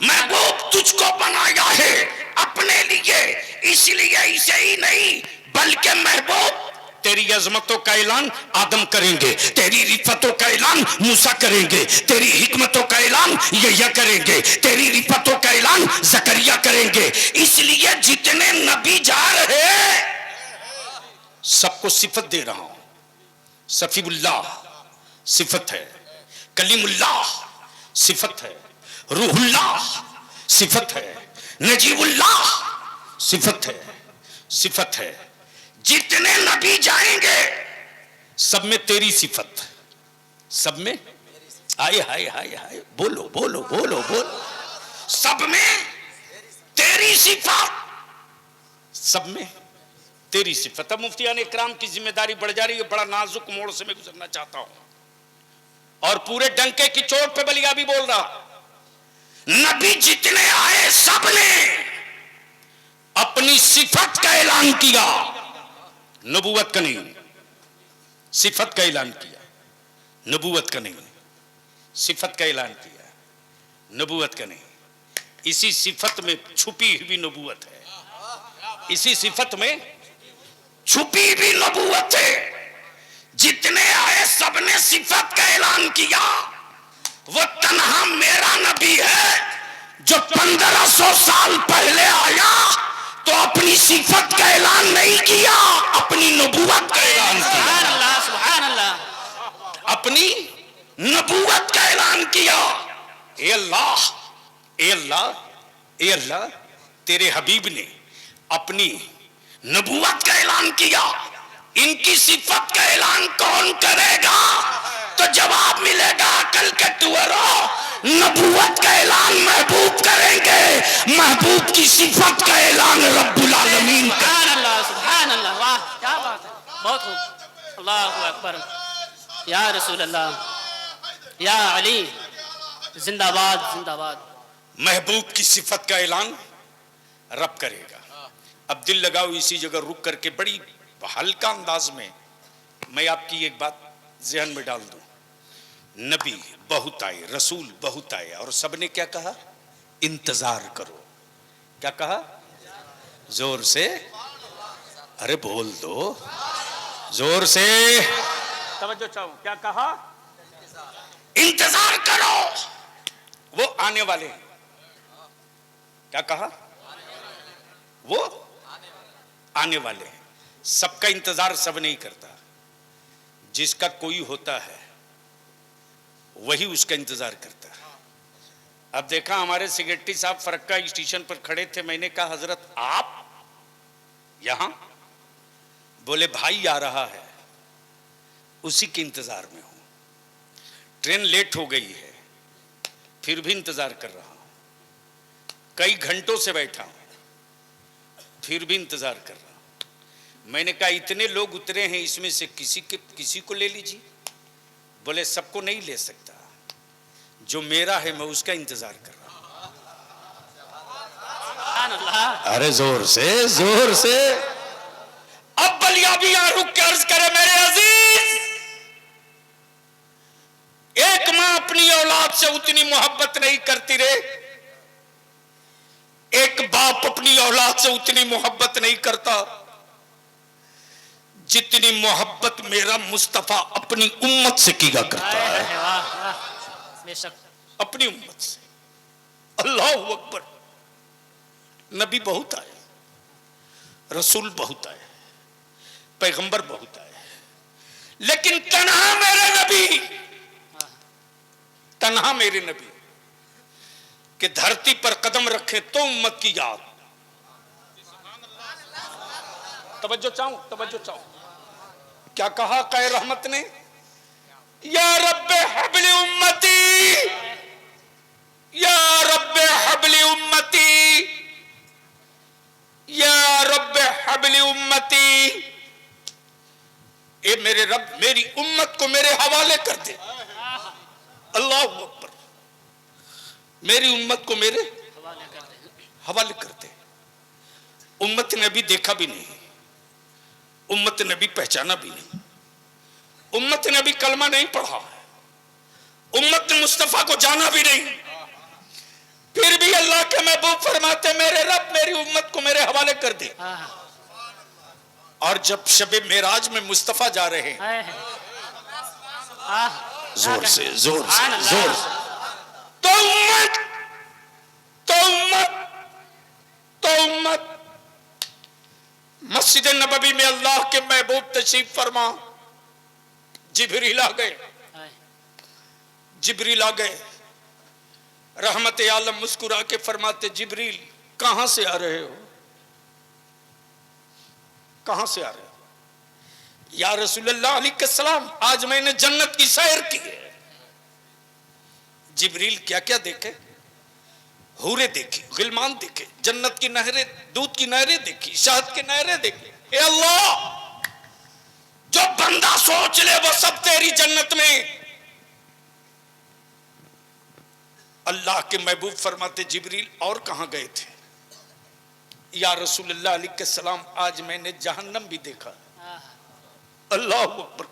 महबूब तुझको बनाया है अपने लिए, इसलिए इसे ही नहीं बल्कि महबूब तेरी अजमतों का ऐलान आदम करेंगे, तेरी रिफतों का ऐलान मूसा करेंगे, तेरी हिकमतों का ऐलान यहया करेंगे, तेरी रिफतों का ऐलान जकरिया करेंगे। इसलिए जितने नबी जा रहे सबको सिफत दे रहा हूं। सफीउल्लाह सिफत है, कलीमुल्लाह सिफत है, रूहुल्लाह सिफत है, नजीबुल्लाह सिफत है, सिफत है। जितने नबी जाएंगे सब में तेरी सिफत, सब में आए हाय हाय हाय बोलो बोलो बोलो बोलो, सब में तेरी सिफत, सब में तेरी सिफत। अब मुफ्तियान इकराम की जिम्मेदारी बढ़ जा रही है। बड़ा नाजुक मोड़ से मैं गुजरना चाहता हूं और पूरे डंके की चोट पे बलिया भी बोल रहा। नबी जितने आए सब ने अपनी सिफत का ऐलान किया, नबूवत का नहीं। सिफत का ऐलान किया, नबूवत का नहीं। सिफत का ऐलान किया, नबूवत का नहीं। इसी सिफत में छुपी हुई नबूवत है, इसी सिफत में छुपी भी नबूवत है। जितने आए सबने सिफत का ऐलान किया। वो तन्हा मेरा नबी है जो 1500 साल पहले आया तो अपनी सिफत का ऐलान नहीं किया, अपनी नबूवत का ऐलान किया। सुभान अल्लाह, अपनी नबूवत का ऐलान किया। ए अल्लाह, ए अल्लाह, ए अल्लाह, तेरे हबीब ने अपनी नबूवत का ऐलान किया। इनकी सिफत का ऐलान कौन करेगा? तो जवाब मिलेगा अकल के टुअरों, नबूवत का ऐलान महबूब करेंगे, महबूब की सिफत का ऐलान रब्बुल आलमीन करेंगे। सुभान अल्लाह, वाह क्या बात है, बहुत खूब। अल्लाहु अकबर, या रसूल अल्लाह, या अली, जिंदाबाद जिंदाबाद। महबूब की सिफत का ऐलान रब करेगा। अब दिल लगाओ, इसी जगह रुक करके बड़ी हल्का अंदाज में मैं आपकी एक बात ज़हन में डाल दूं। नबी बहुत आए, रसूल बहुत आए और सबने क्या कहा? इंतजार करो। क्या कहा? जोर से, अरे बोल दो जोर से, तवज्जो चाहो। क्या कहा? इंतजार करो, वो आने वाले हैं। क्या कहा? वो आने वाले हैं। सबका इंतजार सब नहीं करता, जिसका कोई होता है वही उसका इंतजार करता है। अब देखा, हमारे सेक्रेटरी साहब फरक्का स्टेशन पर खड़े थे। मैंने कहा हजरत आप यहां? बोले भाई आ रहा है, उसी के इंतजार में हूं। ट्रेन लेट हो गई है, फिर भी इंतजार कर रहा हूं। कई घंटों से बैठा हूं, फिर भी इंतजार कर रहा हूं। मैंने कहा इतने लोग उतरे हैं, इसमें से किसी को ले लीजिए। बोले सबको नहीं ले सकता, जो मेरा है मैं उसका इंतजार कर रहा हूं। अरे जोर से जोर से। अब बलिया भी यहां रुक के अर्ज करे, मेरे अजीज, एक मां अपनी औलाद से उतनी मोहब्बत नहीं करती रे, एक बाप अपनी औलाद से उतनी मोहब्बत नहीं करता जितनी मोहब्बत मेरा मुस्तफा अपनी उम्मत से किया करता है। बेशक अपनी उम्मत से। अल्लाहु अकबर। नबी बहुत आए, रसूल बहुत आए, पैगंबर बहुत आए, लेकिन तन्हा मेरे नबी, तन्हा मेरे नबी कि धरती पर कदम रखे तो उम्मत की याद। तवज्जो चाहूं, तवज्जो चाहूं। क्या कहा कै रहमत ने? या रब्बे हबली उम्मती, या रब्बे हबली उम्मती, या रब्बे हबली उम्मती। ए मेरे रब, मेरी उम्मत को मेरे हवाले कर दे। अल्लाहु अकबर। मेरी उम्मत को मेरे हवाले कर दे। उम्मत ने भी देखा भी नहीं, उम्मत ने भी पहचाना भी नहीं, उम्मत ने भी कलमा नहीं पढ़ा, उम्मत ने मुस्तफा को जाना भी नहीं, फिर भी अल्लाह के महबूब फरमाते मेरे रब मेरी उम्मत को मेरे हवाले कर दे। और जब शबे मेराज में मुस्तफा जा रहे हैं, हाय हाय। आह, जोर से जोर से सुभान अल्लाह। जोर से, तो उम्मत तो उम्मत तो उम्मत मस्जिद नबवी में अल्लाह के महबूब तशरीफ फरमा। जिब्रील आ गए, हाय। जिब्रील आ गए। रहमत आलम मुस्कुरा के फरमाते, जिब्रील कहां से आ रहे हो, कहां से आ रहे हो? या रसूलुल्लाह अलैहिस्सलाम, आज मैंने जन्नत की सैर की है। जिब्रील क्या क्या देखे? हूरे देखी, गिलमान देखे, जन्नत की नहरें, दूध की नहरें देखी, शहद की नहरें देखी। ए अल्लाह, जो बंदा सोच ले वो सब तेरी जन्नत में। अल्लाह के महबूब फरमाते, जिब्रील और कहां गए थे? या रसूलुल्लाह अलैहिस्सलाम, आज मैंने जहन्नम भी देखा। अल्लाह अकबर।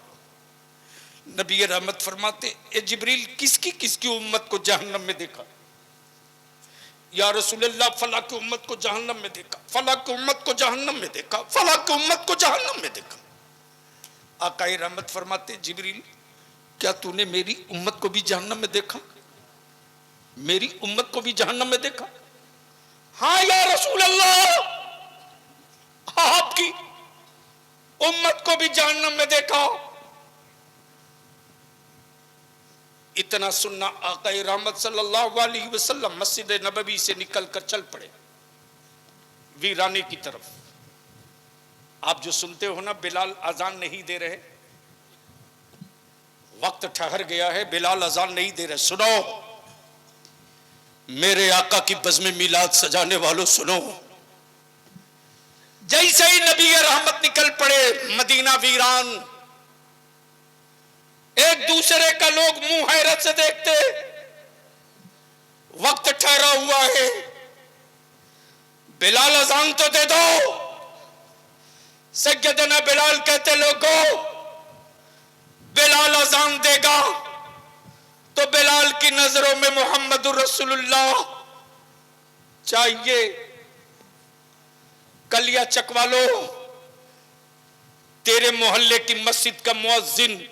नबी रहमत फरमाते, ए जिब्रील, किसकी उम्मत को जहन्नम में देखा? या रसूलुल्लाह, फला की उम्मत को जहन्नम में देखा, फला की उम्मत को जहन्नम में देखा, फला की उम्मत को जहन्नम में देखा। आकाए रहमत फरमाते, जिब्रील, क्या तूने मेरी उम्मत को भी जहन्नम में देखा? मेरी उम्मत को भी जहन्नम में देखा? हाँ या रसूल अल्लाह, आपकी उम्मत को भी जहन्नम में देखा। इतना सुनना आकाए रहमत सल्लल्लाहु अलैहि वसल्लम मस्जिद नबवी से निकलकर चल पड़े वीराने की तरफ। आप जो सुनते हो ना, बिलाल अजान नहीं दे रहे, वक्त ठहर गया है, बिलाल अजान नहीं दे रहे। सुनो मेरे आका की बज़्म मिलाद सजाने वालों, सुनो। जैसे ही नबी रहमत निकल पड़े, मदीना वीरान, एक दूसरे का लोग मुंह हैरत से देखते। वक्त ठहरा हुआ है, बिलाल अजान तो दे दो। सैयदना बिलाल कहते, लोगों बिलाल अजान देगा तो बिलाल की नजरों में मोहम्मदुर रसूलुल्लाह चाहिए। कलिया चकवालो, तेरे मोहल्ले की मस्जिद का मुअज्जिन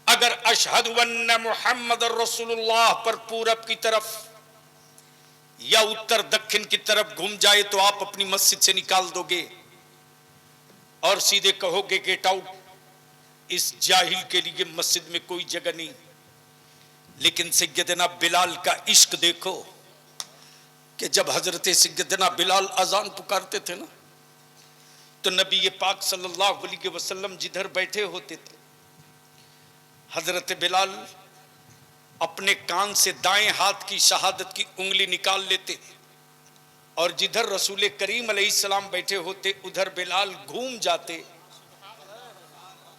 अगर अशहदु अन्ना मुहम्मद रसूलुल्लाह पर पूरब की तरफ या उत्तर दक्षिण की तरफ घूम जाए तो आप अपनी मस्जिद से निकाल दोगे और सीधे कहोगे गेट आउट। इस जाहिल के लिए मस्जिद में कोई जगह नहीं। लेकिन सैयदना बिलाल का इश्क देखो कि जब हजरत सैयदना बिलाल अजान पुकारते थे ना, तो नबी पाक सल्लल्लाहु अलैहि वसल्लम जिधर बैठे होते थे, हजरत बिलाल अपने कान से दाएं हाथ की शहादत की उंगली निकाल लेते और जिधर रसूल करीम अलैहिस्सलाम बैठे होते उधर बिलाल घूम जाते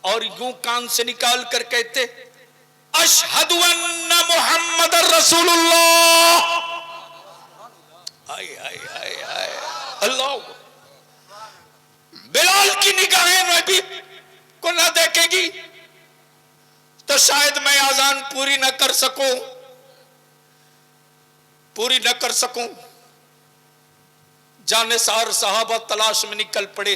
और यूं कान से निकाल कर कहते, अशहदु अन्ना मुहम्मदर रसूलुल्लाह। हाय हाय हाय हाय अल्लाह। बिलाल की निगाहें नबी को ना देखेगी तो शायद मैं आजान पूरी न कर सकूं, पूरी न कर सकूं। जानेसार साहबा तलाश में निकल पड़े,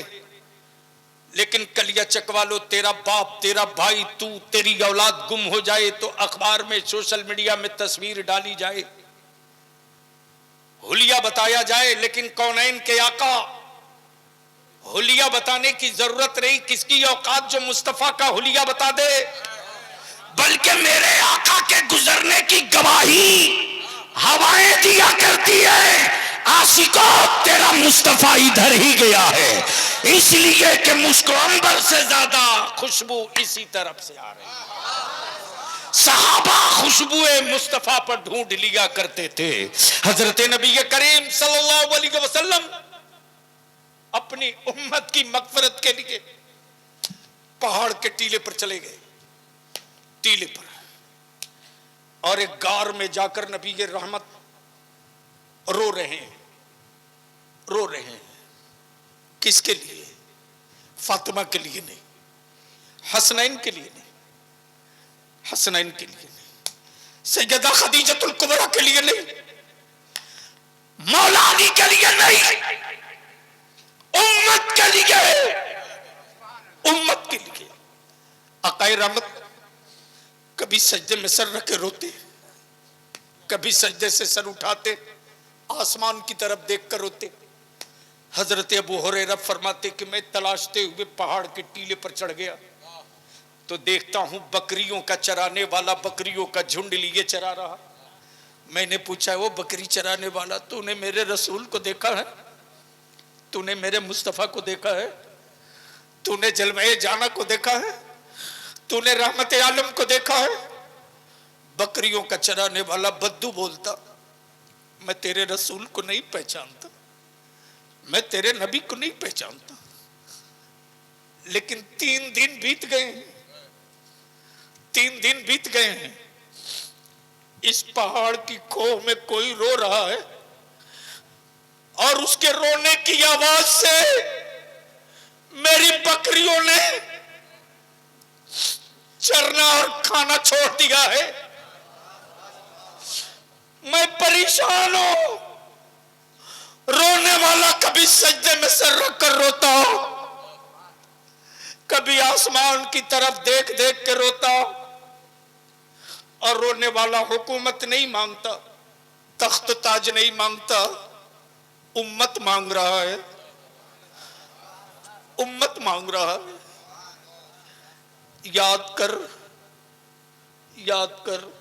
लेकिन कलिया चकवालो, तेरा बाप, तेरा भाई, तू, तेरी औलाद गुम हो जाए तो अखबार में, सोशल मीडिया में तस्वीर डाली जाए, हुलिया बताया जाए, लेकिन कौनैन के आका हुलिया बताने की जरूरत नहीं। किसकी औकात जो मुस्तफा का हुलिया बता दे, बल्कि मेरे आका के गुजरने की गवाही हवाएं दिया करती है। आशिको, तेरा मुस्तफा इधर ही गया है, इसलिए कि मुझको अंबर से ज्यादा खुशबू इसी तरफ से आ रही है। सहाबा खुशबुए मुस्तफा पर ढूंढ लिया करते थे। हजरत नबी करीम सल्लल्लाहु अलैहि वसल्लम अपनी उम्मत की मगफरत के लिए पहाड़ के टीले पर चले गए, टीले पर, और एक गार में जाकर नबी रहमत रो रहे हैं, रो रहे हैं। किसके लिए? फातिमा के लिए नहीं, हसनैन के लिए नहीं, हसनैन के लिए नहीं, सैयदा खदीजतुल कुबरा के लिए नहीं, मौला अली के लिए नहीं, उम्मत के लिए, उम्मत के लिए। आकाए रहमत कभी सजदे में सर रख के रोते, कभी सजदे से सर उठाते, आसमान की तरफ देखकर रोते। हजरत अबू हुरैरा फरमाते कि मैं तलाशते हुए पहाड़ के टीले पर चढ़ गया तो देखता हूं बकरियों का चराने वाला बकरियों का झुंड लिए चरा रहा। मैंने पूछा, वो बकरी चराने वाला, तूने मेरे रसूल को देखा है? तूने मेरे मुस्तफा को देखा है? तूने जलवे जाना को देखा है? तूने रहमत आलम को देखा है? बकरियों का चराने वाला बद्दू बोलता, मैं तेरे रसूल को नहीं पहचानता, मैं तेरे नबी को नहीं पहचानता। लेकिन 3 दिन बीत गए हैं, 3 दिन बीत गए हैं, इस पहाड़ की खोह में कोई रो रहा है और उसके रोने की आवाज से मेरी बकरियों ने चरना और खाना छोड़ दिया है। मैं परेशान हूं। रोने वाला कभी सजदे में सर रख कर रोता, कभी आसमान की तरफ देख देख के रोता। और रोने वाला हुकूमत नहीं मांगता, तख्त ताज नहीं मांगता, उम्मत मांग रहा है, उम्मत मांग रहा है। याद कर, याद कर,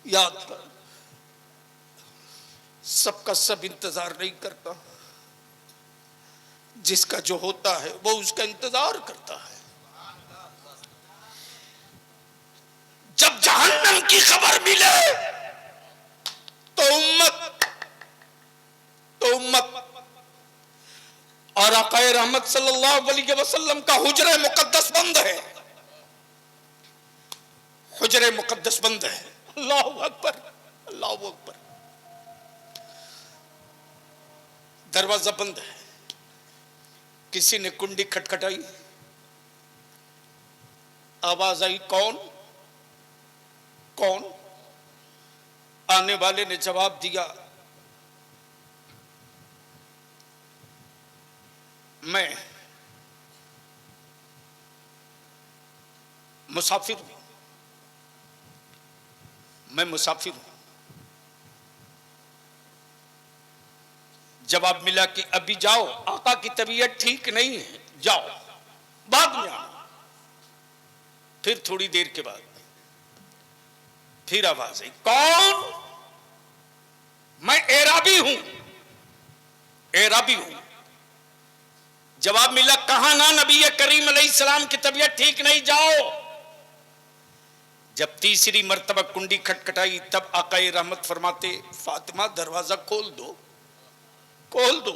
याद कर। सबका सब इंतजार नहीं करता, जिसका जो होता है वो उसका इंतजार करता है। जब जहन्नम की खबर मिले तो उम्मत और आकाए रहमत सल्लल्लाहु अलैहि वसल्लम का हुजरे मुकद्दस बंद है, हुजरे मुकद्दस बंद है। अल्लाहु अकबर, अल्लाहु अकबर। दरवाजा बंद है। किसी ने कुंडी खटखटाई, आवाज आई, कौन कौन? आने वाले ने जवाब दिया, मैं मुसाफिर हूं, मैं मुसाफिर हूं। जवाब मिला कि अभी जाओ, आका की तबीयत ठीक नहीं है, जाओ, बाद में आना। फिर थोड़ी देर के बाद फिर आवाज आई, कौन? मैं एराबी हूं, एराबी हूं। जवाब मिला, कहां ना नबी करीम अलैहिस्सलाम की तबीयत ठीक नहीं, जाओ। जब तीसरी मर्तबा कुंडी खटखटाई तब आकाए रहमत फरमाते, फातिमा दरवाजा खोल दो, खोल दो।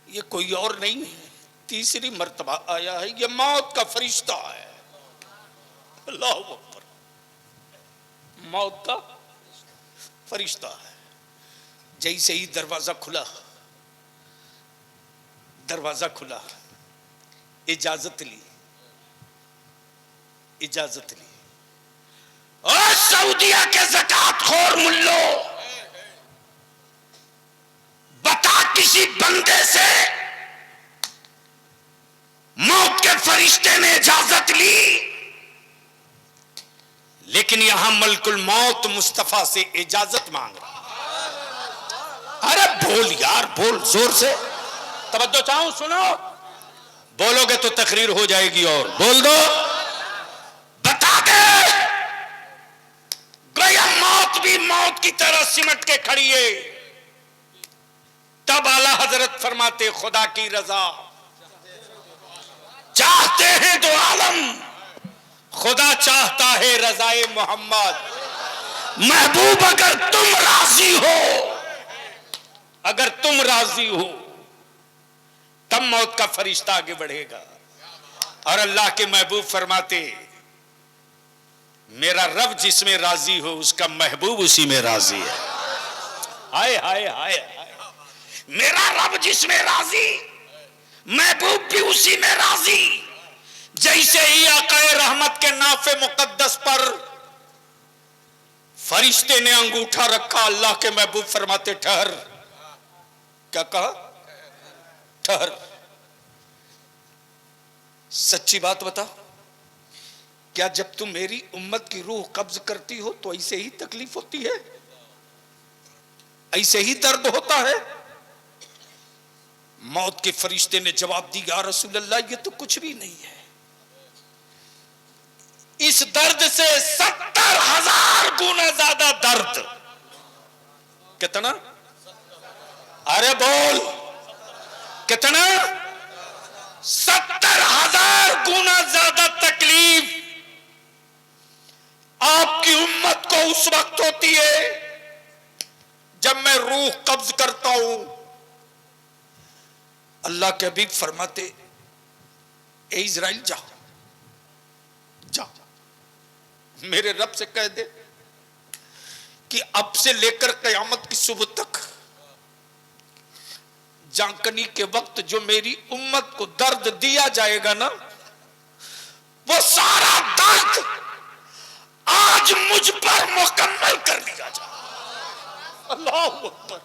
ये कोई और नहीं है, तीसरी मर्तबा आया है, ये मौत का फरिश्ता है। अल्लाह अकबर, मौत का फरिश्ता है। जैसे ही दरवाजा खुला, दरवाजा खुला, इजाजत ली, इजाजत ली। और सऊदिया के ज़कात खोर मुल्लो, बता किसी बंदे से मौत के फरिश्ते ने इजाजत ली, लेकिन यहां मलकुल मौत मुस्तफा से इजाजत मांग रहा। अरे बोल यार, बोल जोर से, तवज्जो चाहूं, सुनो। बोलोगे तो तकरीर हो जाएगी, और बोल दो। बता दे, गोया मौत भी मौत की तरह सिमट के खड़ी है। तब आला हजरत फरमाते, खुदा की रजा चाहते हैं दो आलम, खुदा चाहता है रजाए मोहम्मद। महबूब अगर तुम राजी हो, अगर तुम राजी हो तब मौत का फरिश्ता आगे बढ़ेगा। और अल्लाह के महबूब फरमाते, मेरा रब जिसमें राजी हो उसका महबूब उसी में राजी है। हाय हाय हाय हाय, मेरा रब जिसमें राजी, महबूब भी उसी में राजी। जैसे ही आकाए रहमत के नाफे मुकद्दस पर फरिश्ते ने अंगूठा रखा, अल्लाह के महबूब फरमाते, ठहर। क्या कहा? ठहर, सच्ची बात बता, क्या जब तुम मेरी उम्मत की रूह कब्ज करती हो तो ऐसे ही तकलीफ होती है, ऐसे ही दर्द होता है? मौत के फरिश्ते ने जवाब दिया, या रसूल अल्लाह, ये तो कुछ भी नहीं है, इस दर्द से 70,000 गुना ज्यादा दर्द। कितना? अरे बोल, कितना? 70,000 गुना ज्यादा तकलीफ आपकी उम्मत को उस वक्त होती है जब मैं रूह कब्ज करता हूं। अल्लाह के हबीब फरमाते, ए इज़राइल जा, जा मेरे रब से कह दे कि अब से लेकर कयामत की सुबह तक जांकनी के वक्त जो मेरी उम्मत को दर्द दिया जाएगा ना, वो सारा दर्द आज मुझ पर मुकम्मल कर दिया जाए। अल्लाह अकबर,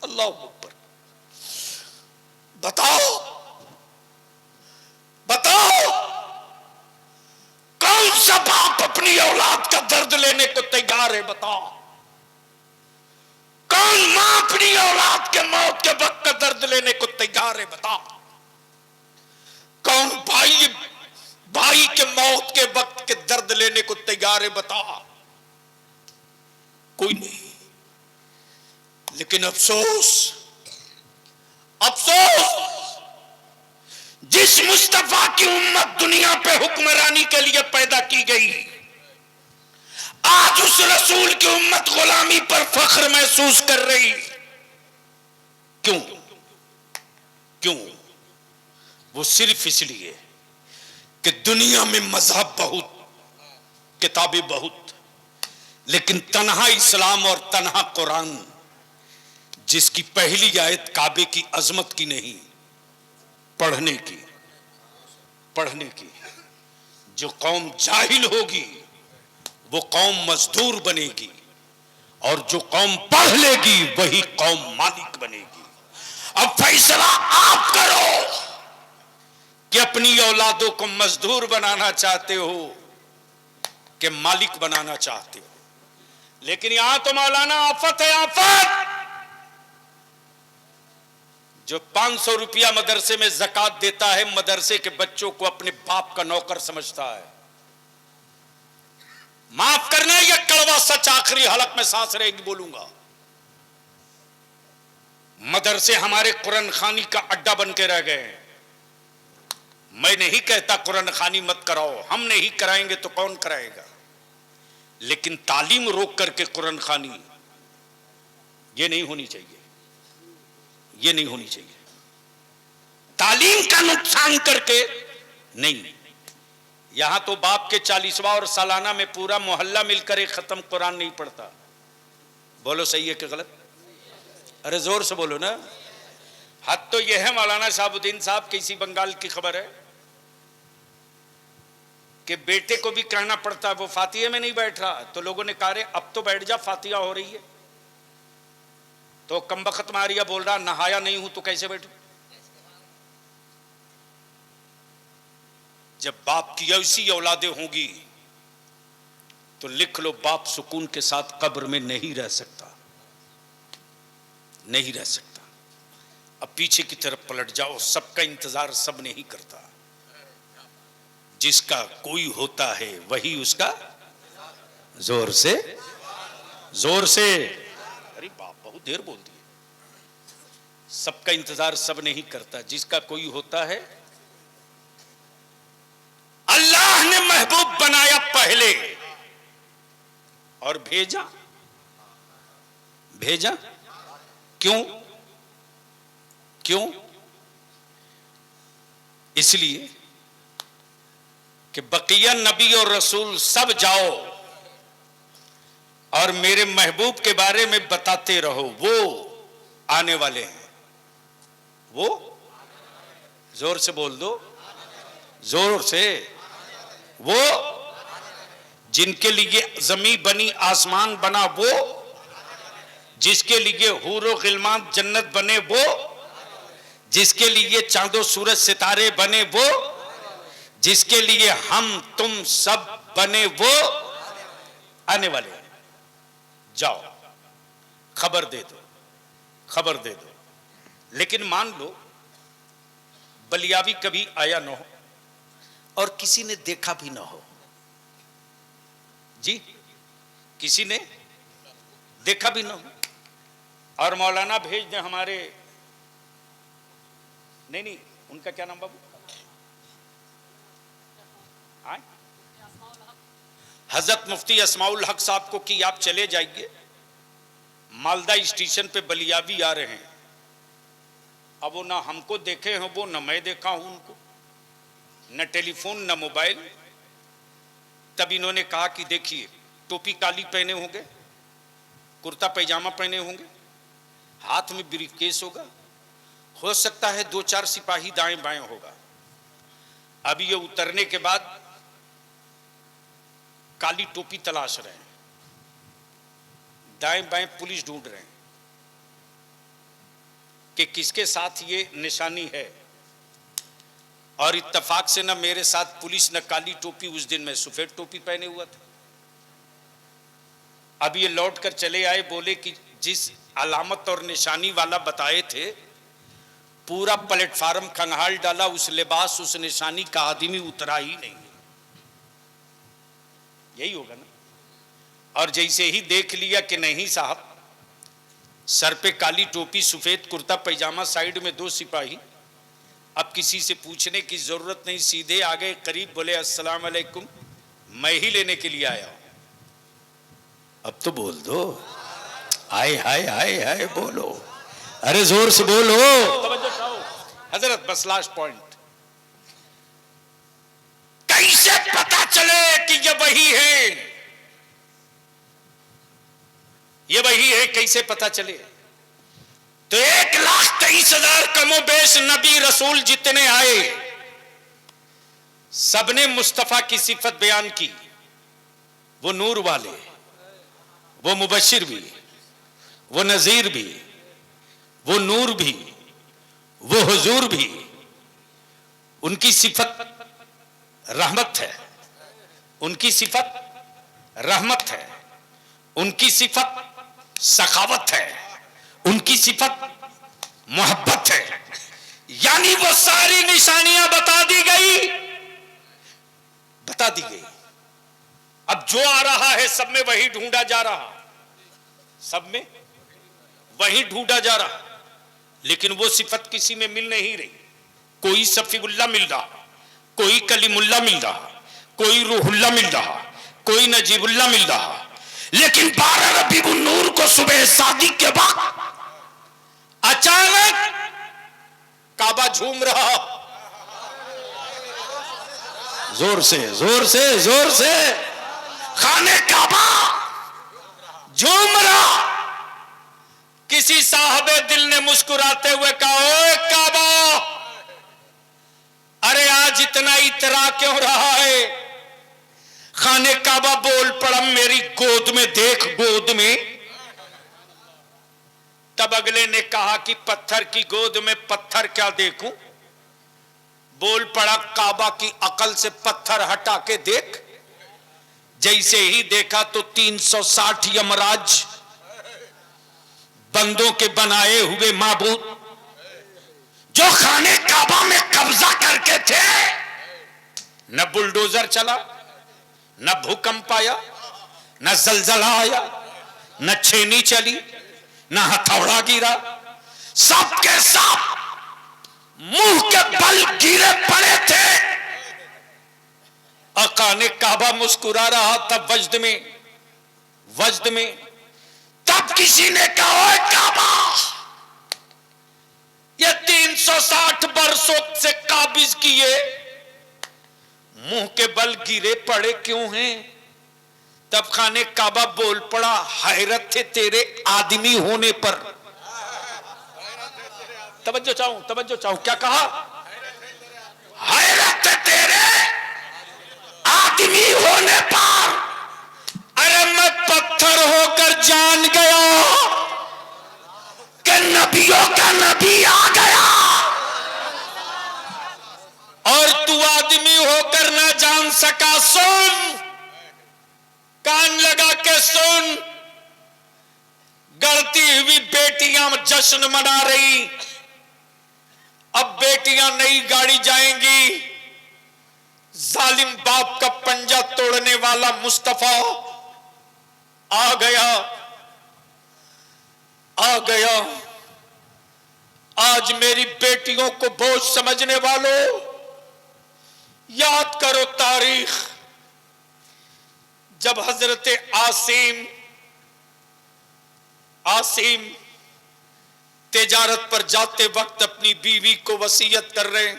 अल्लाह अकबर। बताओ, बताओ, कौन सा बाप अपनी औलाद का दर्द लेने को तैयार है? बताओ, कौन मां अपनी औलाद के मौत के वक्त का दर्द लेने को तैयार है? बताओ, कौन भाई भाई के मौत के वक्त के दर्द लेने को तैयार है? बताओ, कोई नहीं। लेकिन अफसोस, अफसोस, जिस मुस्तफा की उम्मत दुनिया पे हुक्मरानी के लिए पैदा की गई, आज उस रसूल की उम्मत गुलामी पर फख्र महसूस कर रही। क्यों? क्यों? वो सिर्फ इसलिए कि दुनिया में मजहब बहुत, किताबें बहुत, लेकिन तन्हा इस्लाम और तन्हा कुरान, जिसकी पहली आयत काबे की अजमत की नहीं, पढ़ने की, पढ़ने की। जो कौम जाहिल होगी वो कौम मजदूर बनेगी, और जो कौम पढ़ लेगी वही कौम मालिक बनेगी। अब फैसला आप करो कि अपनी औलादों को मजदूर बनाना चाहते हो कि मालिक बनाना चाहते हो। लेकिन यहां तो मौलाना आफत है, आफत। जो 500 रुपया मदरसे में ज़कात देता है, मदरसे के बच्चों को अपने बाप का नौकर समझता है। माफ करना, यह कड़वा सच आखिरी हलक में सांस रहेगी बोलूंगा। मदरसे हमारे कुरान खानी का अड्डा बन के रह गए हैं। मैं नहीं कहता कुरान खानी मत कराओ, हम नहीं कराएंगे तो कौन कराएगा, लेकिन तालीम रोक करके कुरान खानी ये नहीं होनी चाहिए, ये नहीं होनी चाहिए। तालीम का नुकसान करके नहीं। यहां तो बाप के 40वां और सालाना में पूरा मोहल्ला मिलकर एक खत्म कुरान नहीं पढ़ता। बोलो सही है कि गलत? अरे जोर से बोलो ना। हद तो यह है, मौलाना शहाबुद्दीन साहब, किसी बंगाल की खबर है कि बेटे को भी कहना पड़ता है, वो फातिहे में नहीं बैठ रहा, तो लोगों ने कहा, अब तो बैठ जा, फातिहा हो रही है। तो कमबख्त मारिया बोल रहा, नहाया नहीं हूं तो कैसे बैठूं? जब बाप की ऐसी औलादें होंगी तो लिख लो, बाप सुकून के साथ कब्र में नहीं रह सकता, नहीं रह सकता। अब पीछे की तरफ पलट जाओ, सबका इंतजार सब नहीं करता, जिसका कोई होता है वही उसका। जोर से, जोर से। अरे बाप, बहुत देर बोल दिए। सबका इंतजार सब नहीं करता, जिसका कोई होता है। अल्लाह ने महबूब बनाया पहले और भेजा, भेजा क्यों? क्यों? इसलिए कि बकिया नबी और रसूल सब जाओ और मेरे महबूब के बारे में बताते रहो। वो आने वाले हैं, वो जोर से बोल दो, जोर से। वो जिनके लिए जमीन बनी, आसमान बना, वो जिसके लिए हूर व गिलमान जन्नत बने, वो जिसके लिए चांदो सूरज सितारे बने वो, जिसके लिए हम तुम सब बने वो आने वाले हैं। जाओ खबर दे दो, खबर दे दो। लेकिन मान लो बलियावी कभी आया ना हो और किसी ने देखा भी ना हो, जी किसी ने देखा भी ना हो, और मौलाना भेज दें हमारे, नहीं उनका क्या नाम बाबू, हजरत मुफ्ती अस्माउल हक साहब को कि आप चले जाइए, मालदा स्टेशन पे बलियावी आ रहे हैं। अब वो ना हमको देखे हैं वो, ना मैं देखा हूं उनको, न टेलीफोन न मोबाइल। तब इन्होंने कहा कि देखिए टोपी काली पहने होंगे, कुर्ता पैजामा पहने होंगे, हाथ में ब्रीफकेस होगा, हो सकता है 2-4 सिपाही दाएं बाएं होगा। अब ये उतरने के बाद काली टोपी तलाश रहे हैं, दाएं बाएं पुलिस ढूंढ रहे हैं कि किसके साथ ये निशानी है। और इत्तेफाक से न मेरे साथ पुलिस न काली टोपी, उस दिन मैं सफेद टोपी पहने हुआ था। अब ये लौट कर चले आए, बोले कि जिस अलामत और निशानी वाला बताए थे पूरा प्लेटफार्म खंगाल डाला, उस लिबास उस निशानी का आदमी उतरा ही नहीं। यही होगा ना। और जैसे ही देख लिया कि नहीं साहब, सर पे काली टोपी, सफेद कुर्ता पैजामा, साइड में 2 सिपाही, अब किसी से पूछने की जरूरत नहीं, सीधे आ गए करीब, बोले अस्सलाम वालेकुम, मैं ही लेने के लिए आया हूं। अब तो बोल दो, हाय हाय हाय हाय बोलो, अरे जोर से बोलो। हजरत बस लास्ट पॉइंट, कैसे पता चले कि ये वही है, ये वही है, कैसे पता चले? तो 1,23,000 कमो बेश नबी रसूल जितने आए, सबने मुस्तफा की सिफत बयान की। वो नूर वाले, वो मुबशिर भी, वो नजीर भी, वो नूर भी, वो हुजूर भी। उनकी सिफत रहमत है, उनकी सिफत रहमत है, उनकी सिफत सखावत है, उनकी सिफत मोहब्बत है। यानी वो सारी निशानियां बता दी गई, बता दी गई। अब जो आ रहा है सब में वही ढूंढा जा रहा, सब में वही ढूंढा जा रहा, लेकिन वो सिफत किसी में मिल नहीं रही। कोई सफीउल्लाह मिल रहा, कोई कलीमुल्लाह मिल रहा, कोई रूहुल्लाह मिल रहा, कोई नजीबुल्लाह मिल रहा। लेकिन 12 रबीउन नूर को सुबह शादी के वक्त अचानक काबा झूम रहा, जोर से जोर से जोर से खाने काबा झूम रहा। किसी साहबे दिल ने मुस्कुराते हुए कहा, ओए काबा, अरे आज इतना इतरा क्यों रहा है? खाने काबा बोल पड़ा, मेरी गोद में देख, गोद में। तब अगले ने कहा कि पत्थर की गोद में पत्थर क्या देखूं? बोल पड़ा, काबा की अकल से पत्थर हटा के देख। जैसे ही देखा तो 360 यमराज, बंदों के बनाए हुए माबूद, जो खाने काबा में कब्जा करके थे। न बुलडोजर चला, न भूकंप आया, न जलजला आया, न छेनी चली, न हथौड़ा गिरा, सबके सब मुंह के बल गिरे पड़े थे। अकाने काबा मुस्कुरा रहा था वजद में, वजद में। तब किसी ने कहा, ओए काबा, ये 360 बरसों से काबिज किए मुंह के बल गिरे पड़े क्यों हैं? तब खाने काबा बोल पड़ा, हैरत थे तेरे आदमी होने पर। तवज्जो चाहूं, क्या कहा? हैरत थे तेरे आदमी होने पर। अरे मैं पत्थर होकर जान गया कि नबियों का नबी आ गया। सका सुन, कान लगा के सुन। गढ़ती हुई बेटियां जश्न मना रही। अब बेटियां नई गाड़ी जाएंगी। जालिम बाप का पंजा तोड़ने वाला मुस्तफा आ गया, आ गया। आज मेरी बेटियों को बोझ समझने वालों, याद करो तारीख। जब हजरत आसिम तिजारत पर जाते वक्त अपनी बीवी को वसीयत कर रहे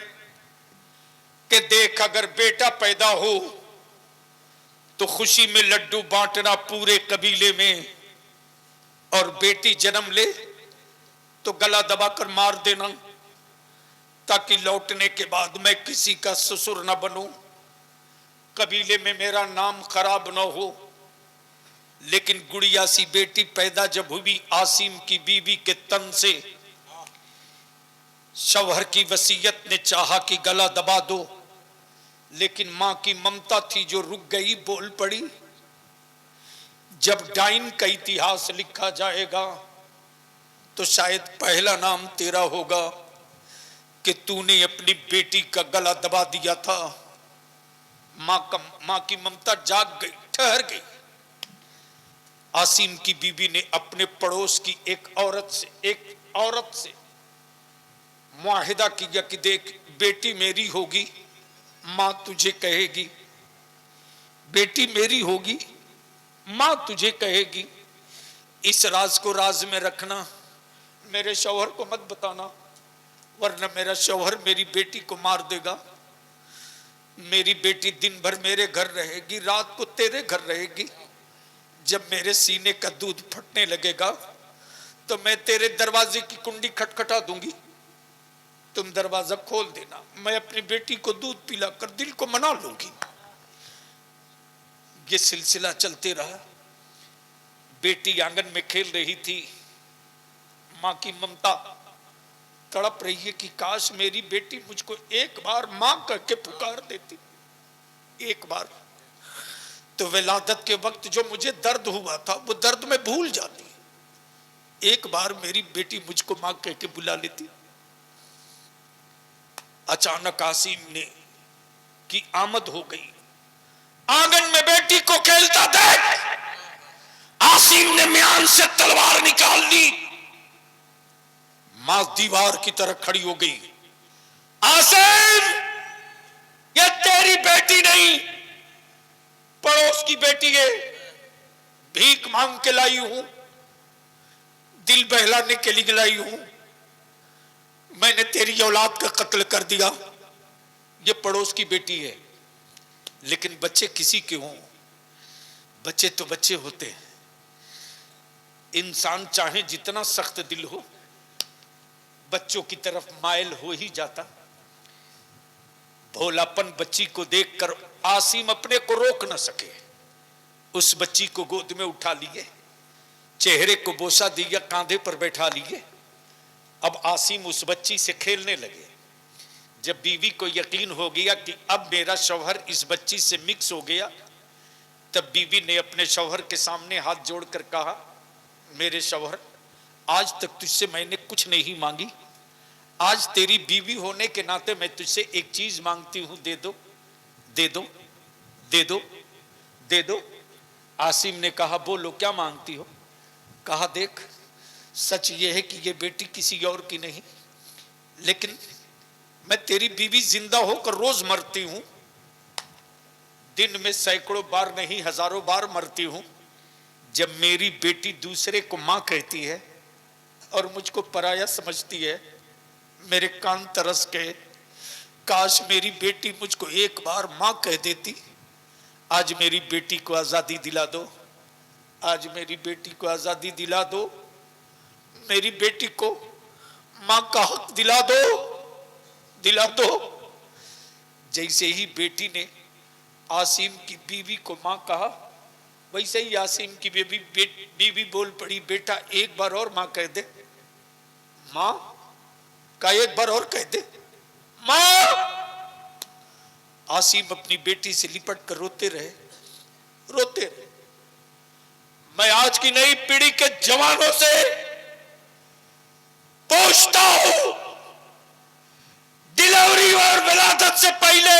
कि देख, अगर बेटा पैदा हो तो खुशी में लड्डू बांटना पूरे कबीले में, और बेटी जन्म ले तो गला दबाकर मार देना, ताकि लौटने के बाद मैं किसी का ससुर न बनूं, कबीले में मेरा नाम खराब न हो। लेकिन गुड़िया सी बेटी पैदा जब हुई आसिम की बीवी के तन से, शौहर की वसीयत ने चाहा कि गला दबा दो, लेकिन मां की ममता थी जो रुक गई, बोल पड़ी। जब डाइन का इतिहास लिखा जाएगा तो शायद पहला नाम तेरा होगा कि तूने अपनी बेटी का गला दबा दिया था। मां की ममता जाग गई, ठहर गई। आसिम की बीबी ने अपने पड़ोस की एक औरत से मुआहिदा किया कि देख, बेटी मेरी होगी, मां तुझे कहेगी, बेटी मेरी होगी, मां तुझे कहेगी। इस राज को राज में रखना, मेरे शौहर को मत बताना, वरना मेरा शौहर मेरी बेटी को मार देगा। मेरी बेटी दिन भर मेरे घर रहेगी, रात को तेरे घर रहेगी। जब मेरे सीने का दूध फटने लगेगा तो मैं तेरे दरवाजे की कुंडी खटखटा दूंगी, तुम दरवाजा खोल देना। मैं अपनी बेटी को दूध पिलाकर दिल को मना लूंगी। ये सिलसिला चलते रहा। बेटी आंगन में खेल रही थी। मां की ममता तड़प रही है कि काश मेरी बेटी मुझको एक बार मां करके पुकार देती, एक बार तो विलादत के वक्त जो मुझे दर्द हुआ था वो दर्द में भूल जाती। एक बार मेरी बेटी मुझको मां कह के बुला लेती। अचानक आसिम ने की आमद हो गई। आंगन में बेटी को खेलता देख आसिम ने म्यान से तलवार निकाल ली। मां दीवार की तरह खड़ी हो गई। आसिम, ये तेरी बेटी नहीं, पड़ोस की बेटी है, भीख मांग के लाई हूं, दिल बहलाने के लिए लाई हूं। मैंने तेरी औलाद का कत्ल कर दिया। ये पड़ोस की बेटी है, लेकिन बच्चे किसी के हों, बच्चे तो बच्चे होते हैं। इंसान चाहे जितना सख्त दिल हो, बच्चों की तरफ मायल हो ही जाता। भोलापन बच्ची को देखकर आसिम अपने को रोक न सके। उस बच्ची को गोद में उठा लिए, चेहरे को बोसा दिया, कांधे पर बैठा लिए। अब आसिम उस बच्ची से खेलने लगे। जब बीवी को यकीन हो गया कि अब मेरा शौहर इस बच्ची से मिक्स हो गया, तब बीवी ने अपने शौहर के सामने हाथ जोड़कर कहा, मेरे शौहर, आज तक तुझसे मैंने कुछ नहीं मांगी, आज तेरी बीवी होने के नाते मैं तुझसे एक चीज मांगती हूं, दे दो, दे दो, दे दो, दे दो। आसिम ने कहा, बोलो क्या मांगती हो? कहा, देख, सच ये है कि ये बेटी किसी और की नहीं, लेकिन मैं तेरी बीवी जिंदा होकर रोज मरती हूं, दिन में सैकड़ों बार नहीं हजारों बार मरती हूं। जब मेरी बेटी दूसरे को मां कहती है और मुझको पराया समझती है, मेरे कान तरस गए। काश मेरी बेटी मुझको एक बार मां कह देती। आज मेरी बेटी को आजादी दिला दो, आज मेरी बेटी को आजादी दिला दो, मेरी बेटी को मां का हक दिला दो, दिला दो। जैसे ही बेटी ने आसिम की बीवी को मां कहा, वैसे ही आसिम की बीवी बोल पड़ी, बेटा एक बार और मां कह दे। मां का एक बार और कह दे। मां! आसिम अपनी बेटी से लिपट कर रोते रहे, रोते रहे। मैं आज की नई पीढ़ी के जवानों से पूछता हूं, डिलीवरी और विलादत से पहले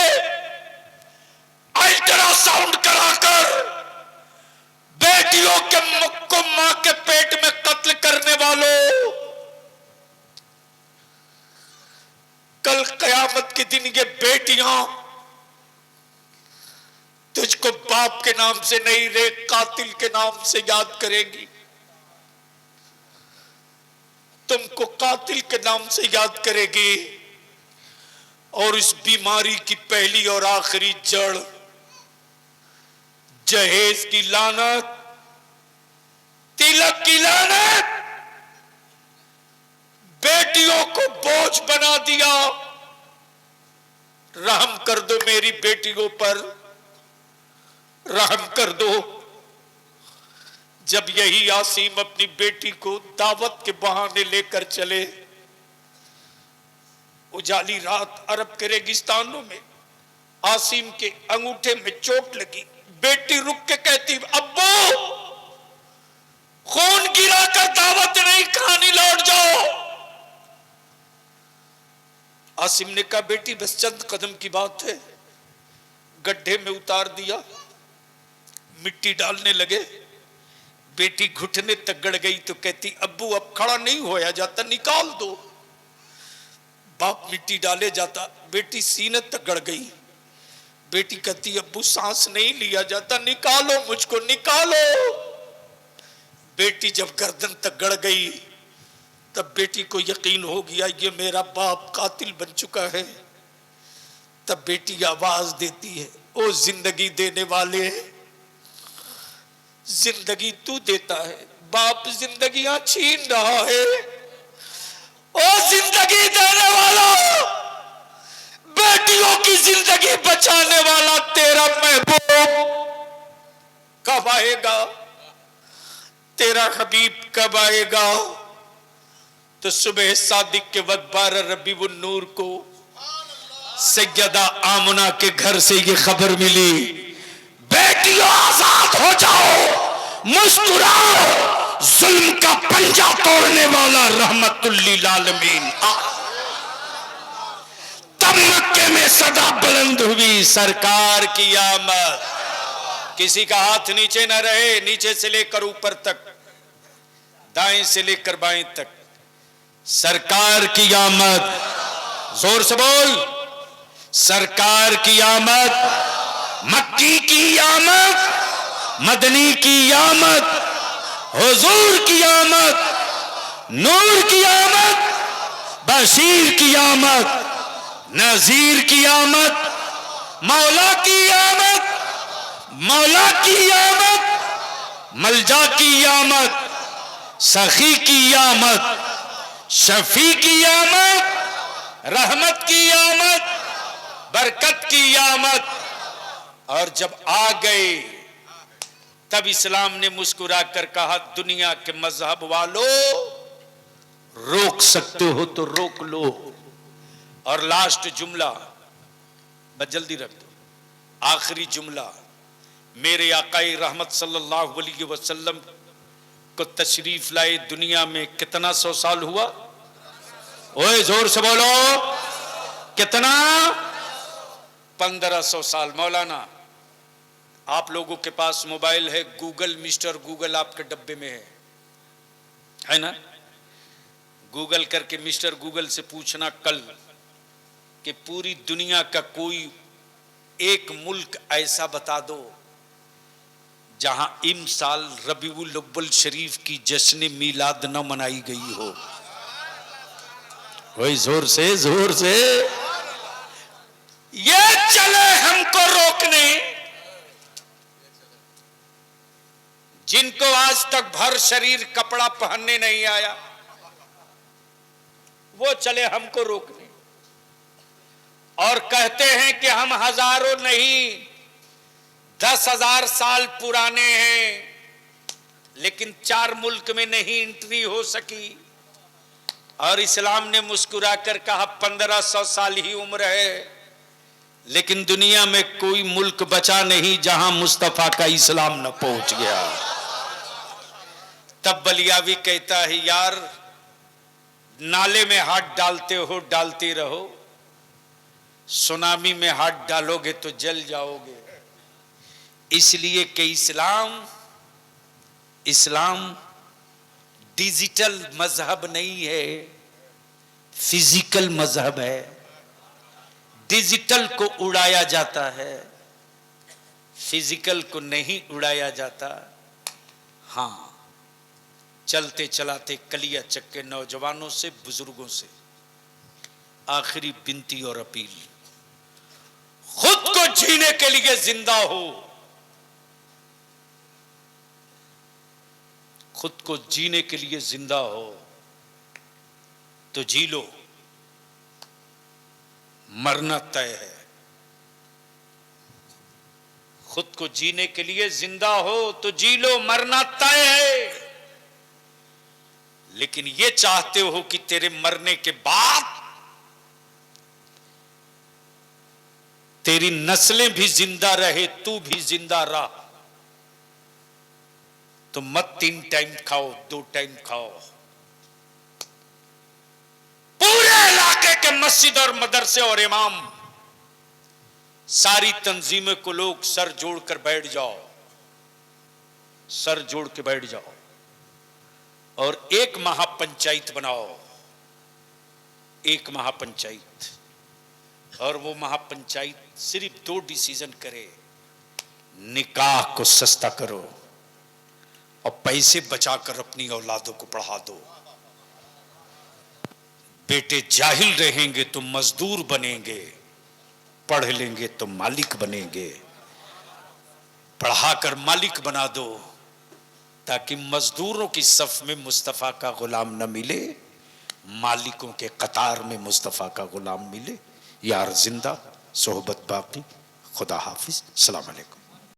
अल्ट्रासाउंड कराकर बेटियों के मुख को मां के पेट में कत्ल करने वालों, कल कयामत के दिन ये बेटियां तुझको बाप के नाम से नहीं रे कातिल के नाम से याद करेंगी। तुमको कातिल के नाम से याद करेगी। और इस बीमारी की पहली और आखिरी जड़ जहेज की लानत, तिलक की लानत, बेटियों को बोझ बना दिया। रहम कर दो मेरी बेटियों पर, रहम कर दो। जब यही आसिम अपनी बेटी को दावत के बहाने लेकर चले, उजाली रात अरब के रेगिस्तानों में आसिम के अंगूठे में चोट लगी। बेटी रुक के कहती, अब्बू खून गिराकर दावत नहीं खानी, लौट जाओ। आसिम ने कहा, बेटी बस चंद कदम की बात है। गड्ढे में उतार दिया, मिट्टी डालने लगे। बेटी घुटने तक गड़ गई तो कहती, अब्बू अब खड़ा नहीं होया जाता, निकाल दो। बाप मिट्टी डाले जाता, बेटी सीने तक गड़ गई। बेटी कहती, अब्बू सांस नहीं लिया जाता, निकालो मुझको, निकालो। बेटी जब गर्दन तक गड़ गई तब बेटी को यकीन हो गया ये मेरा बाप कातिल बन चुका है। तब बेटी आवाज देती है, ओ जिंदगी देने वाले, जिंदगी तू देता है, बाप जिंदगियां छीन रहा है। ओ जिंदगी देने वाला, बेटियों की जिंदगी बचाने वाला तेरा महबूब कब आएगा, तेरा हबीब कब आएगा। तो सुबह सादिक के वक्त 12 रबीउन नूर को सैयदा आमना के घर से ये खबर मिली, बेटियों आजाद हो जाओ, मुस्कुराओ, जुल्म का पंजा तोड़ने वाला रहमतुल लिल आलमीन। तब मक्के में सदा बुलंद हुई सरकार की आमद। किसी का हाथ नीचे न रहे, नीचे से लेकर ऊपर तक, दाएं से लेकर बाएं तक, सरकार की आमद। जोर से बोल, सरकार की आमद, मक्की की आमद, मदनी की आमद, हुजूर की आमद, नूर की आमद, बशीर की आमद, नजीर की आमद, मौला की आमद, मौला की आमद, मलजा की आमद, सखी की आमद, शफी की आमद, रहमत की आमद, बरकत की आमद। और जब आ गए तब इस्लाम ने मुस्कुरा कर कहा, दुनिया के मजहब वालों, रोक सकते हो तो रोक लो। और लास्ट जुमला, बस जल्दी रख दो, आखिरी जुमला, मेरे आकाई रहमत सल्लल्लाहु अलैहि वसल्लम को तशरीफ लाए दुनिया में कितना 100 साल हुआ? ओए जोर से बोलो, कितना? 1500 साल। मौलाना, आप लोगों के पास मोबाइल है, गूगल, मिस्टर गूगल आपके डब्बे में है ना? गूगल करके मिस्टर गूगल से पूछना कल कि पूरी दुनिया का कोई एक मुल्क ऐसा बता दो जहां इमसाल रबीउल अव्वल शरीफ की जश्न मीलाद न मनाई गई हो। कोई जोर से, जोर से। ये चले हमको रोकने, जिनको आज तक भर शरीर कपड़ा पहनने नहीं आया, वो चले हमको रोकने और कहते हैं कि हम हजारों नहीं 10,000 साल पुराने हैं, लेकिन 4 मुल्क में नहीं एंट्री हो सकी। और इस्लाम ने मुस्कुराकर कहा 1500 साल ही उम्र है, लेकिन दुनिया में कोई मुल्क बचा नहीं जहां मुस्तफा का इस्लाम न पहुंच गया। तब बलियावी कहता है, यार नाले में हाथ डालते हो डालते रहो, सुनामी में हाथ डालोगे तो जल जाओगे। इसलिए कि इस्लाम डिजिटल मजहब नहीं है, फिजिकल मजहब है। डिजिटल को उड़ाया जाता है, फिजिकल को नहीं उड़ाया जाता। हाँ, चलते चलाते कलिया चक्के नौजवानों से, बुजुर्गों से आखिरी विनती और अपील, खुद को जीने के लिए जिंदा हो। खुद को जीने के लिए जिंदा हो तो जी लो, मरना तय है। खुद को जीने के लिए जिंदा हो तो जी लो, मरना तय है। लेकिन ये चाहते हो कि तेरे मरने के बाद तेरी नस्लें भी जिंदा रहे, तू भी जिंदा रह, तो मत 3 टाइम खाओ, 2 टाइम खाओ। पूरे इलाके के मस्जिद और मदरसे और इमाम, सारी तंजीमें को लोग सर जोड़कर बैठ जाओ, सर जोड़ के बैठ जाओ और एक महापंचायत बनाओ, एक महापंचायत। और वो महापंचायत सिर्फ 2 डिसीजन करे, निकाह को सस्ता करो और पैसे बचाकर अपनी औलादों को पढ़ा दो। बेटे जाहिल रहेंगे तो मजदूर बनेंगे, पढ़ लेंगे तो मालिक बनेंगे। पढ़ाकर मालिक बना दो ताकि मजदूरों की सफ में मुस्तफा का गुलाम न मिले, मालिकों के कतार में मुस्तफा का गुलाम मिले। यार जिंदा, सोहबत बाकी। खुदा हाफिज। अस्सलाम वालेकुम।